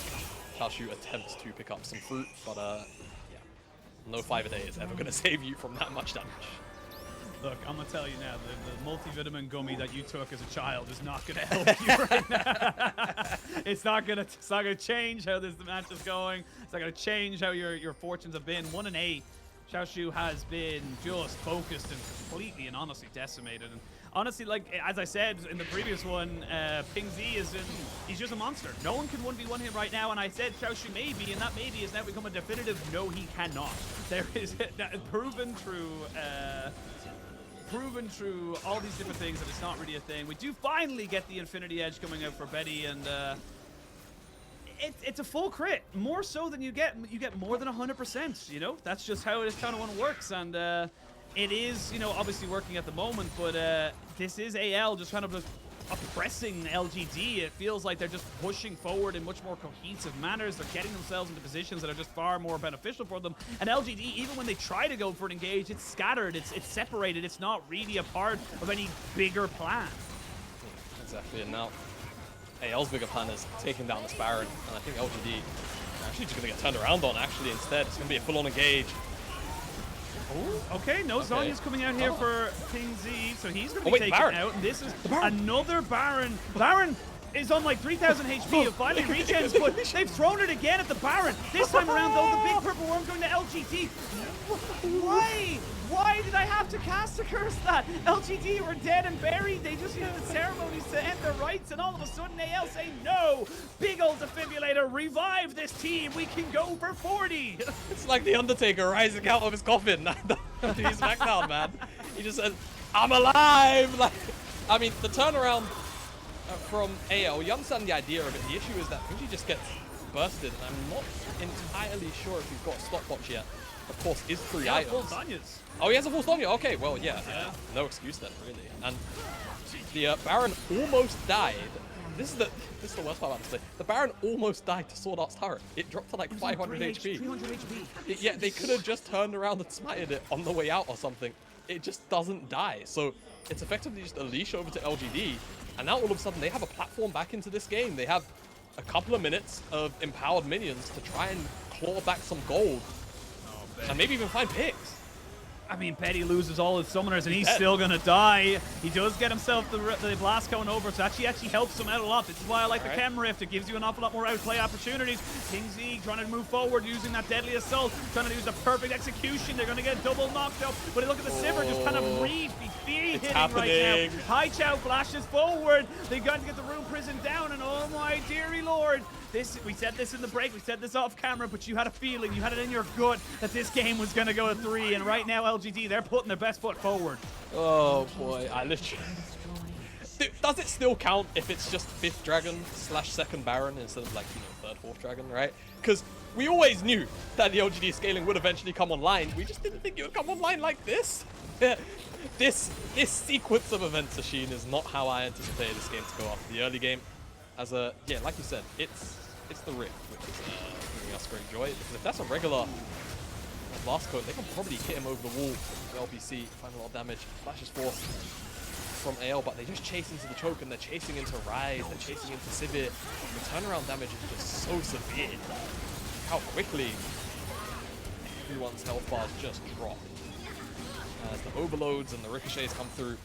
Xiaoxu attempts to pick up some fruit, but yeah, no 5-a-day is ever going to save you from that much damage. Look, I'm going to tell you now, the multivitamin gummy that you took as a child is not going to help you right now. It's not going to change how this match is going. It's not going to change how your fortunes have been. 1-8. Xiaoxu has been just focused and completely and honestly decimated. And honestly, like, as I said in the previous one, Pingsy he's just a monster. No one can 1v1 him right now, and I said Xiaoxu maybe, and that maybe has now become a definitive no, he cannot. There is proven through all these different things that it's not really a thing. We do finally get the Infinity Edge coming out for Betty, and it's a full crit. More so than you get more than 100%, you know? That's just how this kind of one works, and it is, you know, obviously working at the moment, but this is AL just kind of oppressing LGD. It feels like they're just pushing forward in much more cohesive manners. They're getting themselves into positions that are just far more beneficial for them. And LGD, even when they try to go for an engage, it's scattered, it's separated, it's not really a part of any bigger plan. Exactly, and now AL's bigger plan is taking down this Baron, and I think LGD are actually just going to get turned around on, actually, instead. It's going to be a full-on engage. Ooh, okay, no, Zonya's coming out here for Pingsy, so he's going to be taken out, and this is another Baron. Baron is on like 3,000 HP of finally regens, but they've thrown it again at the Baron. This time around, though, the big purple worm going to LGD. Why? Why did I have to cast a curse that? LGD were dead and buried. They just used the ceremonies to end their rights, and all of a sudden AL say no. Big old defibrillator, revive this team. We can go for 40. It's like the Undertaker rising out of his coffin after his SmackDown, man. He just said, "I'm alive." Like, I mean, the turnaround from AL, you understand the idea of it. The issue is that Pingsy just gets bursted, and I'm not entirely sure if he's got a stopwatch yet. Of course, is 3 items. Oh, he has a full Sonya. Okay, well, yeah. No excuse then, really. And the Baron almost died. This is the worst part about this. The Baron almost died to SwordArt's turret. It dropped to like 500 HP. 300 HP. Yeah, they could have just turned around and smited it on the way out or something. It just doesn't die. So it's effectively just a leash over to LGD. And now all of a sudden they have a platform back into this game. They have a couple of minutes of empowered minions to try and claw back some gold. And maybe even find picks. I mean, Petty loses all his summoners, and he's still going to die. He does get himself the blast cone over, so actually helps him out a lot. This is why I like the Chem Rift. It gives you an awful lot more outplay opportunities. Pingsy trying to move forward using that deadly assault, trying to use the perfect execution. They're going to get double knocked up. But look at the Sivir just kind of hitting right now. Haichao flashes forward. They got to get the Rune Prison down, and oh my dearie lord. We said this in the break, we said this off camera, but you had a feeling, you had it in your gut that this game was going to go to 3, and right now LGD, they're putting their best foot forward. Oh boy, I literally... Does it still count if it's just 5th Dragon / 2nd Baron instead of like, you know, 3rd, 4th Dragon, right? Because we always knew that the LGD scaling would eventually come online. We just didn't think it would come online like this. This sequence of events, Ashin, is not how I anticipated this game to go after the early game. As a yeah, like you said, it's the Rift which is giving us great joy. Because if that's a regular last code, they can probably hit him over the wall. The LPC find a lot of damage. Flash is forced from AL, but they just chase into the choke and they're chasing into Ryze, they're chasing into Sivir. The turnaround damage is just so severe. How quickly everyone's health bars just drop. As the overloads and the ricochets come through,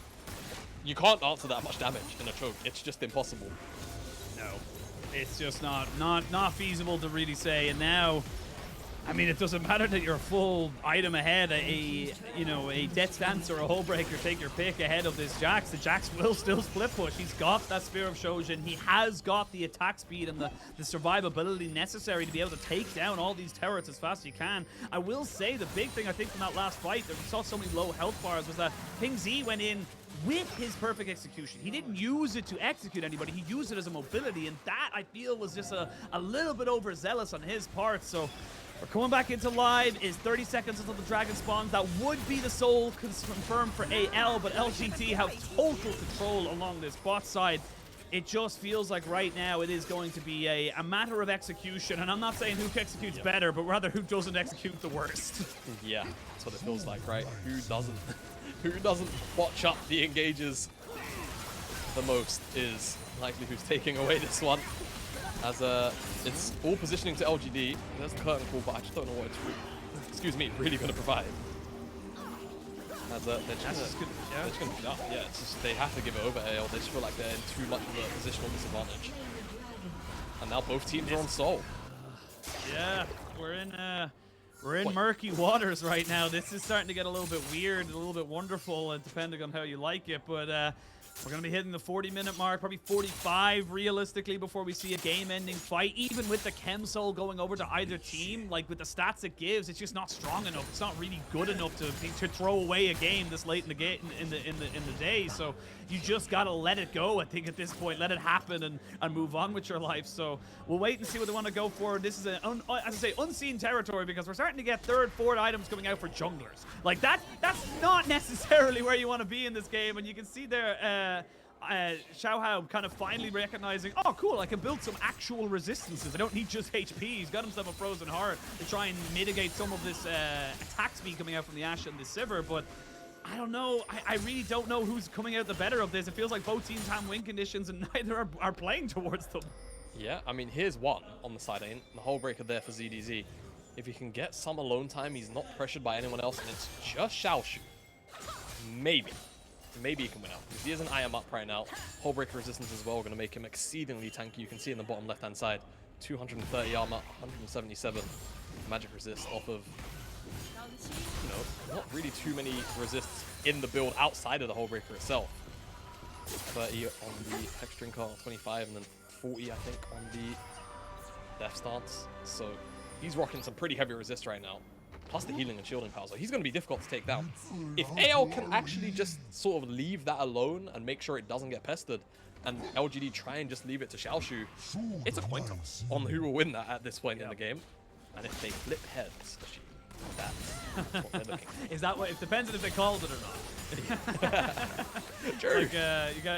you can't answer that much damage in a choke. It's just impossible. No, it's just not feasible to really say. And now, I mean, it doesn't matter that you're a full item ahead, a Death Stance or a Hull Breaker, take your pick ahead of this Jax. The Jax will still split push. He's got that Spear of Shojin. He has got the attack speed and the survivability necessary to be able to take down all these turrets as fast as you can. I will say the big thing I think from that last fight that we saw so many low health bars was that Ping Z went in with his perfect execution. He didn't use it to execute anybody. He used it as a mobility, and that I feel was just a little bit overzealous on his part. So we're coming back into live. Is 30 seconds until the dragon spawns. That would be the soul confirmed for AL, but LGD have total control along this bot side. It just feels like right now it is going to be a matter of execution, and I'm not saying who executes better, but rather who doesn't execute the worst. Yeah, that's what it feels like, right? Who doesn't? Who doesn't watch up the engages the most is likely who's taking away this one. As it's all positioning to LGD. There's the curtain call, but I just don't know what it's really going to provide. As they're just going to, yeah, it's just they have to give it over AL. They just feel like they're in too much of a positional disadvantage. And now both teams are on Soul. Yeah, we're in murky waters right now. This is starting to get a little bit weird, a little bit wonderful, and depending on how you like it. But we're going to be hitting the 40-minute mark, probably 45 realistically before we see a game-ending fight. Even with the Chem Soul going over to either team, like with the stats it gives, it's just not strong enough. It's not really good enough to throw away a game this late in the game in the day. So you just got to let it go. I think at this point, let it happen and move on with your life. So we'll wait and see what they want to go for. This is as I say, unseen territory because we're starting to get third, fourth items coming out for junglers. Like that's not necessarily where you want to be in this game, and you can see there. Xiaohao kind of finally recognizing, oh cool, I can build some actual resistances. I don't need just HP. He's got himself a frozen heart to try and mitigate some of this attack speed coming out from the Ashe and the Sivir, but I don't know. I really don't know who's coming out the better of this. It feels like both teams have win conditions and neither are playing towards them. Yeah, I mean, here's one on the side lane. The Hull Breaker there for ZDZ. If he can get some alone time, he's not pressured by anyone else, and it's just Xiaoxu. Maybe he can win out. Because he has an IM up right now. Hull Breaker resistance as well, going to make him exceedingly tanky. You can see in the bottom left-hand side, 230 armor, 177 magic resist off of, not really too many resists in the build outside of the Hull Breaker itself. 30 on the Hex Drinker, 25, and then 40, I think, on the Death Stance. So he's rocking some pretty heavy resist right now. Plus the healing and shielding power, so he's going to be difficult to take down. If AL can actually just sort of leave that alone and make sure it doesn't get pestered, and LGD try and just leave it to Xiaoxu, it's a coin toss on who will win that at this point in the game. And if they flip heads, that's what they're looking for. Is that what? It depends on if they called it or not. True. Like,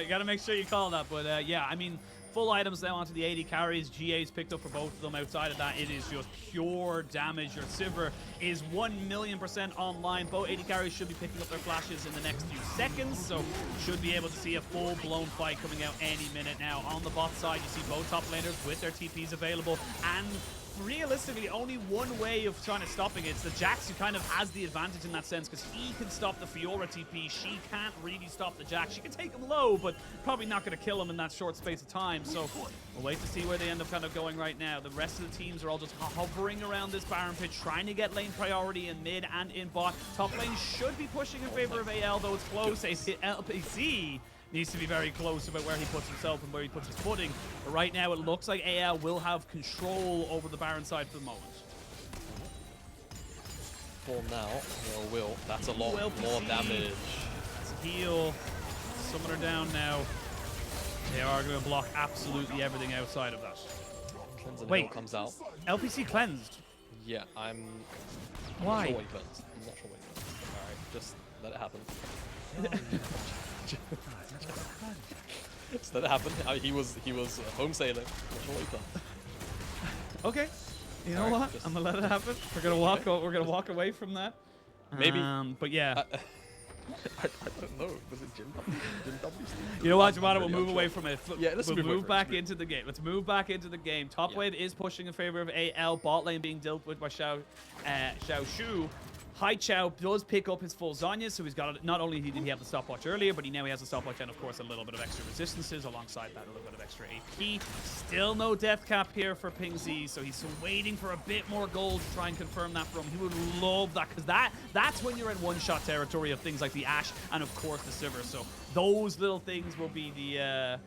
you gotta make sure you call that. But yeah, I mean, full items now onto the AD carries. GA's picked up for both of them. Outside of that, it is just pure damage. Your Sivir is 1,000,000% online. Both AD carries should be picking up their flashes in the next few seconds, so should be able to see a full-blown fight coming out any minute now. On the bot side, you see both top laners with their TPs available, and realistically, only one way of trying to stopping it. It's the Jax who kind of has the advantage in that sense because he can stop the Fiora TP. She can't really stop the Jax. She can take him low, but probably not going to kill him in that short space of time. So we'll wait to see where they end up kind of going right now. The rest of the teams are all just hovering around this Baron pit, trying to get lane priority in mid and in bot. Top lane should be pushing in favor of AL, though it's close. LPC needs to be very close about where he puts himself and where he puts his footing. But right now, it looks like AL will have control over the Baron side for the moment. For now, will. That's a lot more damage. It's a heal. Summoner down now. They are going to block absolutely everything outside of that. Wait, comes out. LPC cleansed. Yeah, I'm Why? not sure what he cleansed. I'm not sure what he cleansed. Alright, just let it happen. So that happened. He was home sailing. Not sure what he thought. Okay. You know what? I'm gonna let it happen. We're gonna walk. We're gonna walk away from that. Maybe. But yeah. I don't know. Was it JinJiao? You know what, Jamada? We'll move away from it. Yeah, let's move back into the game. Let's move back into the game. Top wave is pushing in favor of AL. Bot lane being dealt with by Xiaoxu. Haichao does pick up his full Zanya, so he's got not only did he have the stopwatch earlier, but now he has a stopwatch and of course a little bit of extra resistances alongside that, a little bit of extra AP. Still no death cap here for Pingzi, so he's still waiting for a bit more gold to try and confirm that from him. He would love that, because that's when you're in one-shot territory of things like the Ashe and of course the Sivir. So those little things will be the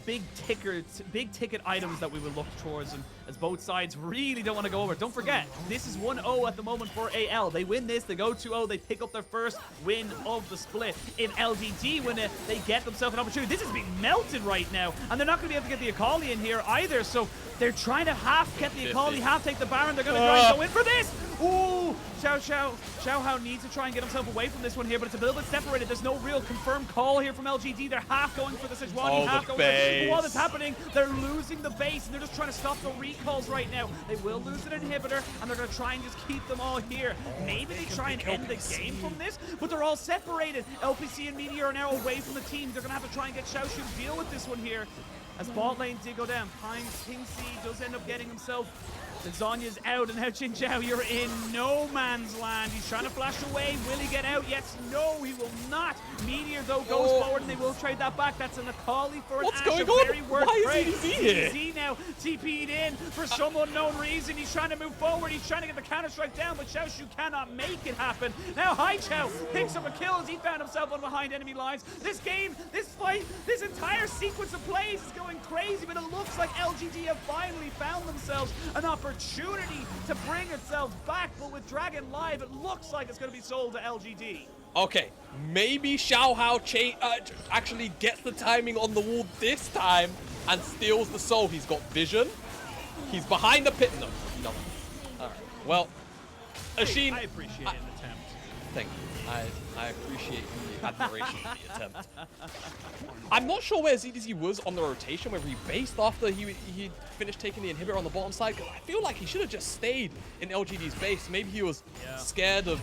big ticket items that we will look towards, and as both sides really don't want to go over. Don't forget, this is 1-0 at the moment for AL. They win this, they go 2-0, they pick up their first win of the split. If LGD win it, they get themselves an opportunity. This is being melted right now, and they're not going to be able to get the Akali in here either, so they're trying to half get the Akali, half take the Baron. They're going to try and go in for this. Ooh, Xiaohao needs to try and get himself away from this one here, but it's a little bit separated. There's no real confirmed call here from LGD. They're half going for the Sejuani, half going for the... While this is happening, they're losing the base, and they're just trying to stop the recalls right now. They will lose an inhibitor, and they're going to try and just keep them all here. Maybe they try and end the game from this, but they're all separated. LPC and Meteor are now away from the team. They're going to have to try and get Xiaoxu to deal with this one here. As bot lane did go down, Pingzi does end up getting himself. The Zonya's out, and now JinJiao, you're in no man's land. He's trying to flash away. Will he get out? Yes, no, he will not. Meteor, though, goes forward, and they will trade that back. That's an Akali for an Ashe. What's going on? Very Why is ADC here? ADC now TP'd in for some unknown reason. He's trying to move forward. He's trying to get the counter-strike down, but Xiaoxu cannot make it happen. Now Haichao picks up a kill as he found himself on behind enemy lines. This game, this fight, this entire sequence of plays is going crazy, but it looks like LGD have finally found themselves an opportunity to bring itself back, but with Dragon Live, it looks like it's going to be sold to LGD. Okay, maybe Xiaohao actually gets the timing on the wall this time and steals the soul. He's got vision. He's behind the pit. No, he doesn't. All right. Well, Ashe, I appreciate an attempt. Thank you. I appreciate the admiration of the attempt. I'm not sure where ZDZ was on the rotation, whether he based after he finished taking the inhibitor on the bottom side, because I feel like he should have just stayed in LGD's base. Maybe he was scared of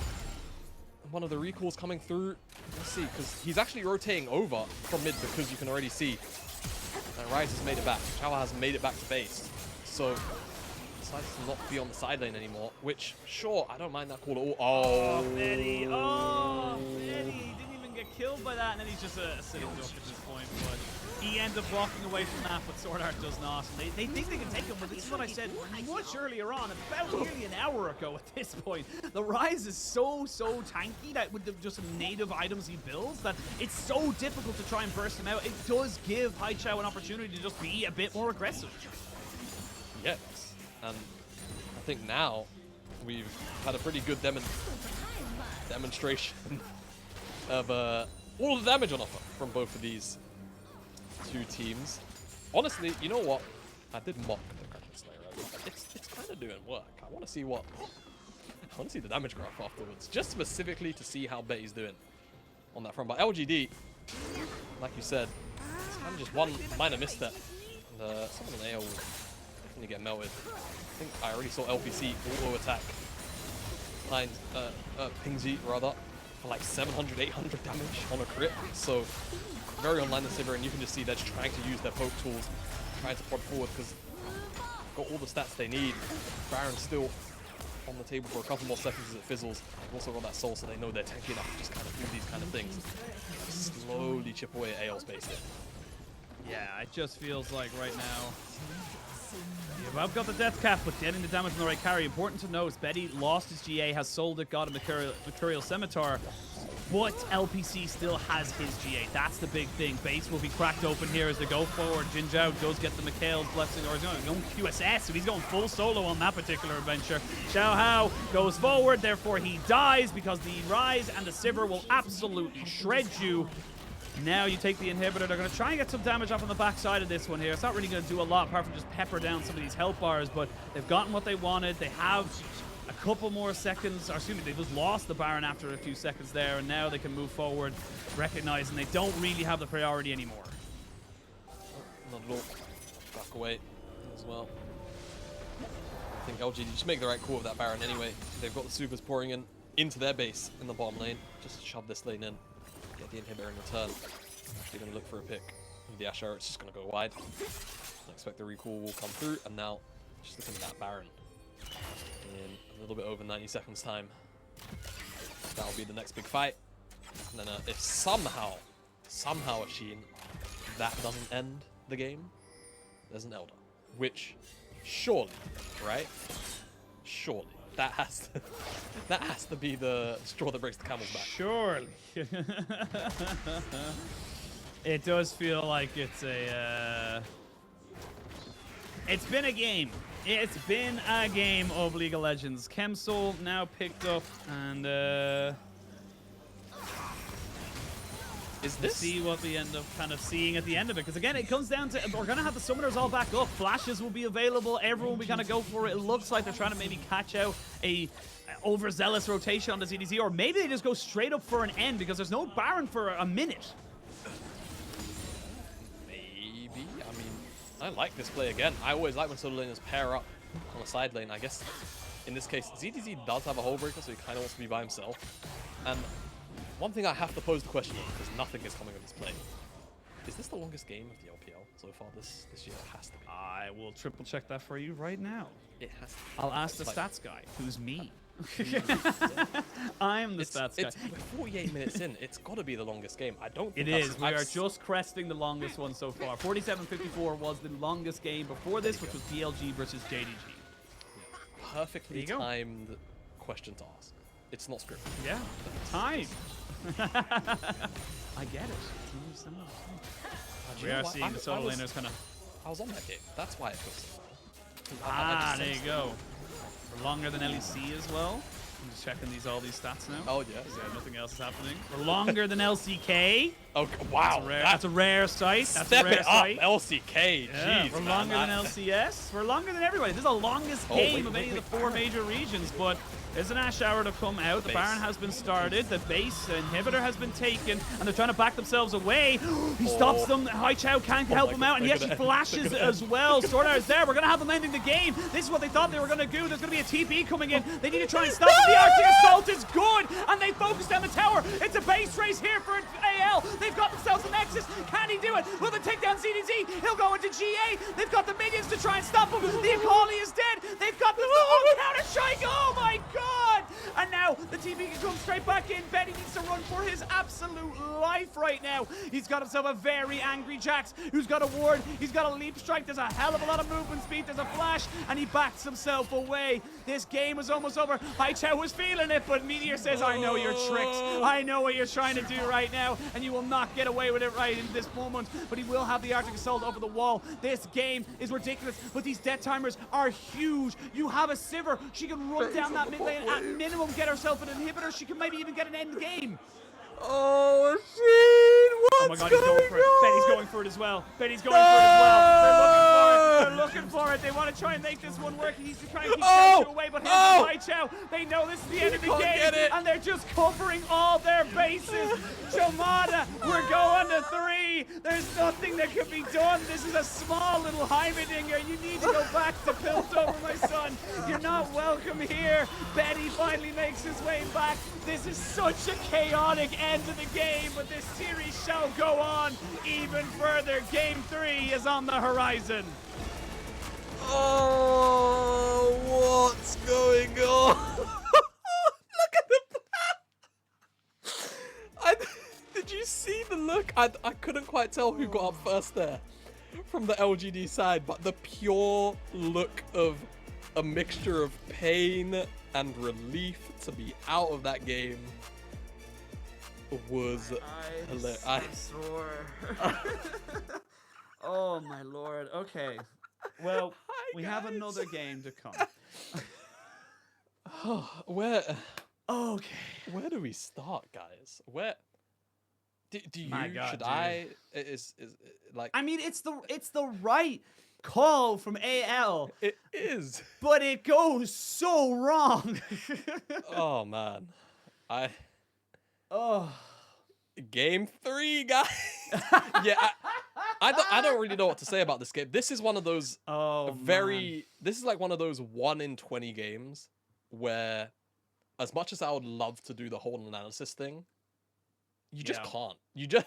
one of the recalls coming through. Let's see, because he's actually rotating over from mid, because you can already see that Ryze has made it back. Xiaohao has made it back to base. So decides to not be on the side lane anymore, which, sure, I don't mind that call at all. Oh, Betty. Oh, Betty. He didn't even get killed by that, and then he's just a sitting duck at this point. But he ends up walking away from that, but SwordArt does not. They think they can take him, but this is what I said much earlier on, about nearly an hour ago at this point. The Ryze is so tanky that with just some native items he builds, that it's so difficult to try and burst him out. It does give Haichao an opportunity to just be a bit more aggressive. Yes. And I think now we've had a pretty good demonstration of all the damage on offer from both of these two teams. Honestly, you know what? I did mock the Kraken Slayer. It's kind of doing work. I want to see the damage graph afterwards, just specifically to see how Betty's doing on that front. But LGD, like you said, it's kind of just one minor misstep, and someone in AO will definitely get melted. I think I already saw LPC auto attack behind Pingzi rather for like 700, 800 damage on a crit. So very online the Sivir, and you can just see they're just trying to use their poke tools, trying to prod forward because got all the stats they need. Baron's still on the table for a couple more seconds as it fizzles. They've also got that soul, so they know they're tanky enough to just kind of do these kind of things. Slowly chip away at AL's base here. Yeah, it just feels like right now. Yeah, I've got the death cap, but getting the damage on the right carry. Important to note, Betty lost his GA, has sold it, got a Mercurial Scimitar, but LPC still has his GA. That's the big thing. Base will be cracked open here as they go forward. JinJiao does get the Mikhail's blessing, or he's going QSS, so he's going full solo on that particular adventure. Xiaohao goes forward, therefore he dies because the Ryze and the Sivir will absolutely shred you. Now you take the inhibitor. They're going to try and get some damage off on the backside of this one here. It's not really going to do a lot apart from just pepper down some of these health bars, but they've gotten what they wanted. They have a a couple more seconds, or excuse me, they just lost the Baron after a few seconds there, and now they can move forward, recognizing they don't really have the priority anymore. Not at all. Back away as well. I think LGD just make the right call with that Baron anyway. They've got the supers pouring in into their base in the bottom lane. Just shove this lane in, get the inhibitor in return. Actually going to look for a pick. The Ashe, it's just going to go wide. I expect the recall will come through, and now just looking at that Baron in a little bit over 90 seconds time. That'll be the next big fight. And then if somehow Ashe, that doesn't end the game, there's an Elder, which surely, right? Surely that has to be the straw that breaks the camel's back. Surely. It does feel like it's a. It's been a game. It's been a game of League of Legends. Chemsoul now picked up, and is this? See what we end up kind of seeing at the end of it. Because again, it comes down to we're gonna have the summoners all back up. Flashes will be available. Everyone will be gonna go for it. It looks like they're trying to maybe catch out a overzealous rotation on the ZDZ, or maybe they just go straight up for an end because there's no Baron for a minute. Maybe. I mean, I like this play again. I always like when solo laners pair up on the side lane. I guess in this case, ZDZ does have a hole breaker, so he kind of wants to be by himself. And one thing I have to pose the question of, because nothing is coming of this play, is this the longest game of the LPL so far this year? It has to be. I will triple check that for you right now. It has to be. I'll ask the stats guy, who's me. I'm the stats guy. We're 48 minutes in. It's got to be the longest game. I don't think it is. We are just cresting the longest one so far. 47:54 was the longest game before this, which was PLG versus JDG. Yeah. Perfectly timed question to ask. It's not scripted. Yeah, time. I get it. We are seeing the solo laners kind of. I was on that game. That's why it took so long. There you go. We're longer than LEC as well. I'm just checking all these stats now. Oh, yeah. Nothing else is happening. We're longer than LCK. Oh, wow. That's a rare sight. That's Step a rare it sight. up, LCK. Yeah, Jeez, we're longer than LCS. We're longer than everybody. This is the longest game of any of the 4 major regions, but there's an Ashe hour to come out. The Baron has been started. The base inhibitor has been taken, and they're trying to back themselves away. He stops them. Haichao can't help him out, and he actually flashes as well. SwordArt is there. We're going to have them ending the game. This is what they thought they were going to do. There's going to be a TP coming in. They need to try and stop it. The Arctic Assault is good, and they focus down the tower. It's a base race here for AL. They've got themselves a Nexus. Can he do it? Will they take down CDZ? He'll go into GA. They've got the minions to try and stop him. The Akali is dead. They've got the counter strike. Oh my god! And now the TP can come straight back in. Betty needs to run for his absolute life right now. He's got himself a very angry Jax who's got a ward. He's got a leap strike. There's a hell of a lot of movement speed. There's a flash, and he backs himself away. This game is almost over. Haichao was feeling it, but Meteor says, I know your tricks. I know what you're trying to do right now, and you will not get away with it right in this moment. But he will have the Arctic Assault over the wall. This game is ridiculous, but these death timers are huge. You have a Sivir. She can run down that mid lane at minimum, get herself an inhibitor. She can maybe even get an end game. Oh, shit! Oh my god, he's going for it. Betty's going for it as well. Betty's going for it as well. They're looking for it. They want to try and make this one work. He's trying to keep Xiaoxu away, but Haichao, they know this is the end of the game, and they're just covering all their bases. Jomada, we're going to 3. There's nothing that can be done. This is a small little Heimderdinger. You need to go back to Piltover, my son. You're not welcome here. Betty finally makes his way back. This is such a chaotic end to the game, but this series shall go on even further. Game 3 is on the horizon. Oh, what's going on? Look at the did you see the look? I couldn't quite tell who got up first there from the LGD side, but the pure look of a mixture of pain and relief to be out of that game was hilarious. I swore. Oh my lord. Okay. Well, we have another game to come. Where do we start, guys? Where do you my God, should dude. I is like I mean, it's the right call from AL. It is. But it goes so wrong. Oh man. Oh. Game 3, guys. Yeah, I don't really know what to say about this game. This is one of those this is like one of those 1 in 20 games where, as much as I would love to do the whole analysis thing, you just can't. You just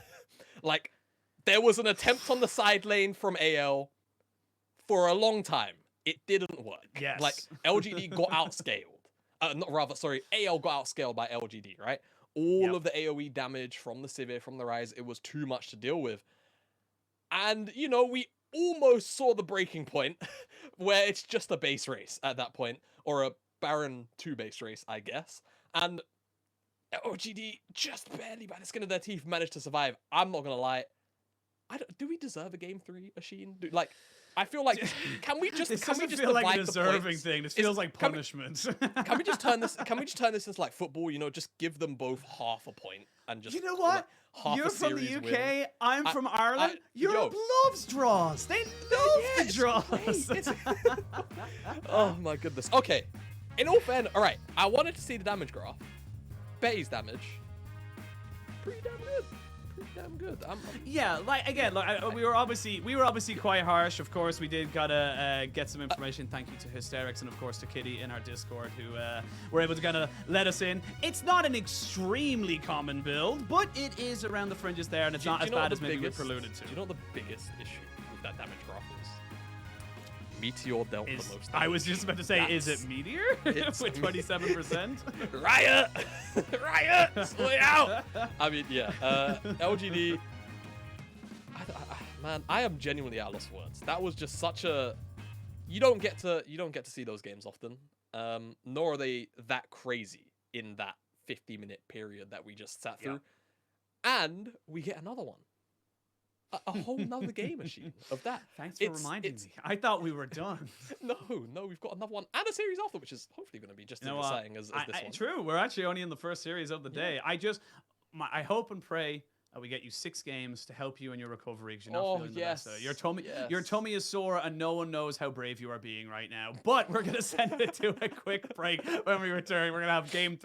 like, there was an attempt on the side lane from AL for a long time. It didn't work. Yes. Like, LGD got outscaled. AL got outscaled by LGD, right? All of the AoE damage from the Sivir, from the Ryze, it was too much to deal with. And, you know, we almost saw the breaking point where it's just a base race at that point, or a Baron 2 base race, I guess. And LGD just barely, by the skin of their teeth, managed to survive. I'm not gonna lie. Do we deserve a game 3, Ashin? I feel like, can we just feel like a deserving thing. This feels like punishment. Can we just turn this into like football? You know, just give them both half a point and just. You know what? Like, You're from the UK. Win. I'm from Ireland. Europe loves draws. They love the draws. Oh my goodness. Okay. In all fairness, all right. I wanted to see the damage graph. Betty's damage. Pretty damn good. Damn good. Yeah, like again, we were obviously quite harsh. Of course, we did gotta get some information. Thank you to Hysterics and of course to Kitty in our Discord who were able to kind of let us in. It's not an extremely common build, but it is around the fringes there, and it's not as bad as maybe we preluded to. Do you know what the biggest issue with that damage graph is? Meteor dealt the most damage. I was just about to say, is it Meteor with 27%? Riot! Riot! Slow out! I mean, yeah. LGD. Man, I am genuinely at lost for words. That was just such a. You don't get to see those games often. Nor are they that crazy in that 50-minute period that we just sat through. And we get another one. A whole nother game machine of that. Thanks for reminding me. I thought we were done. No, we've got another one and a series after, which is hopefully going to be just as exciting as this one. True, we're actually only in the first series of the day. I hope and pray that we get you 6 games to help you in your recovery because you're not feeling the best. Your tummy is sore and no one knows how brave you are being right now. But we're going to send it to a quick break. When we return, we're going to have game 3.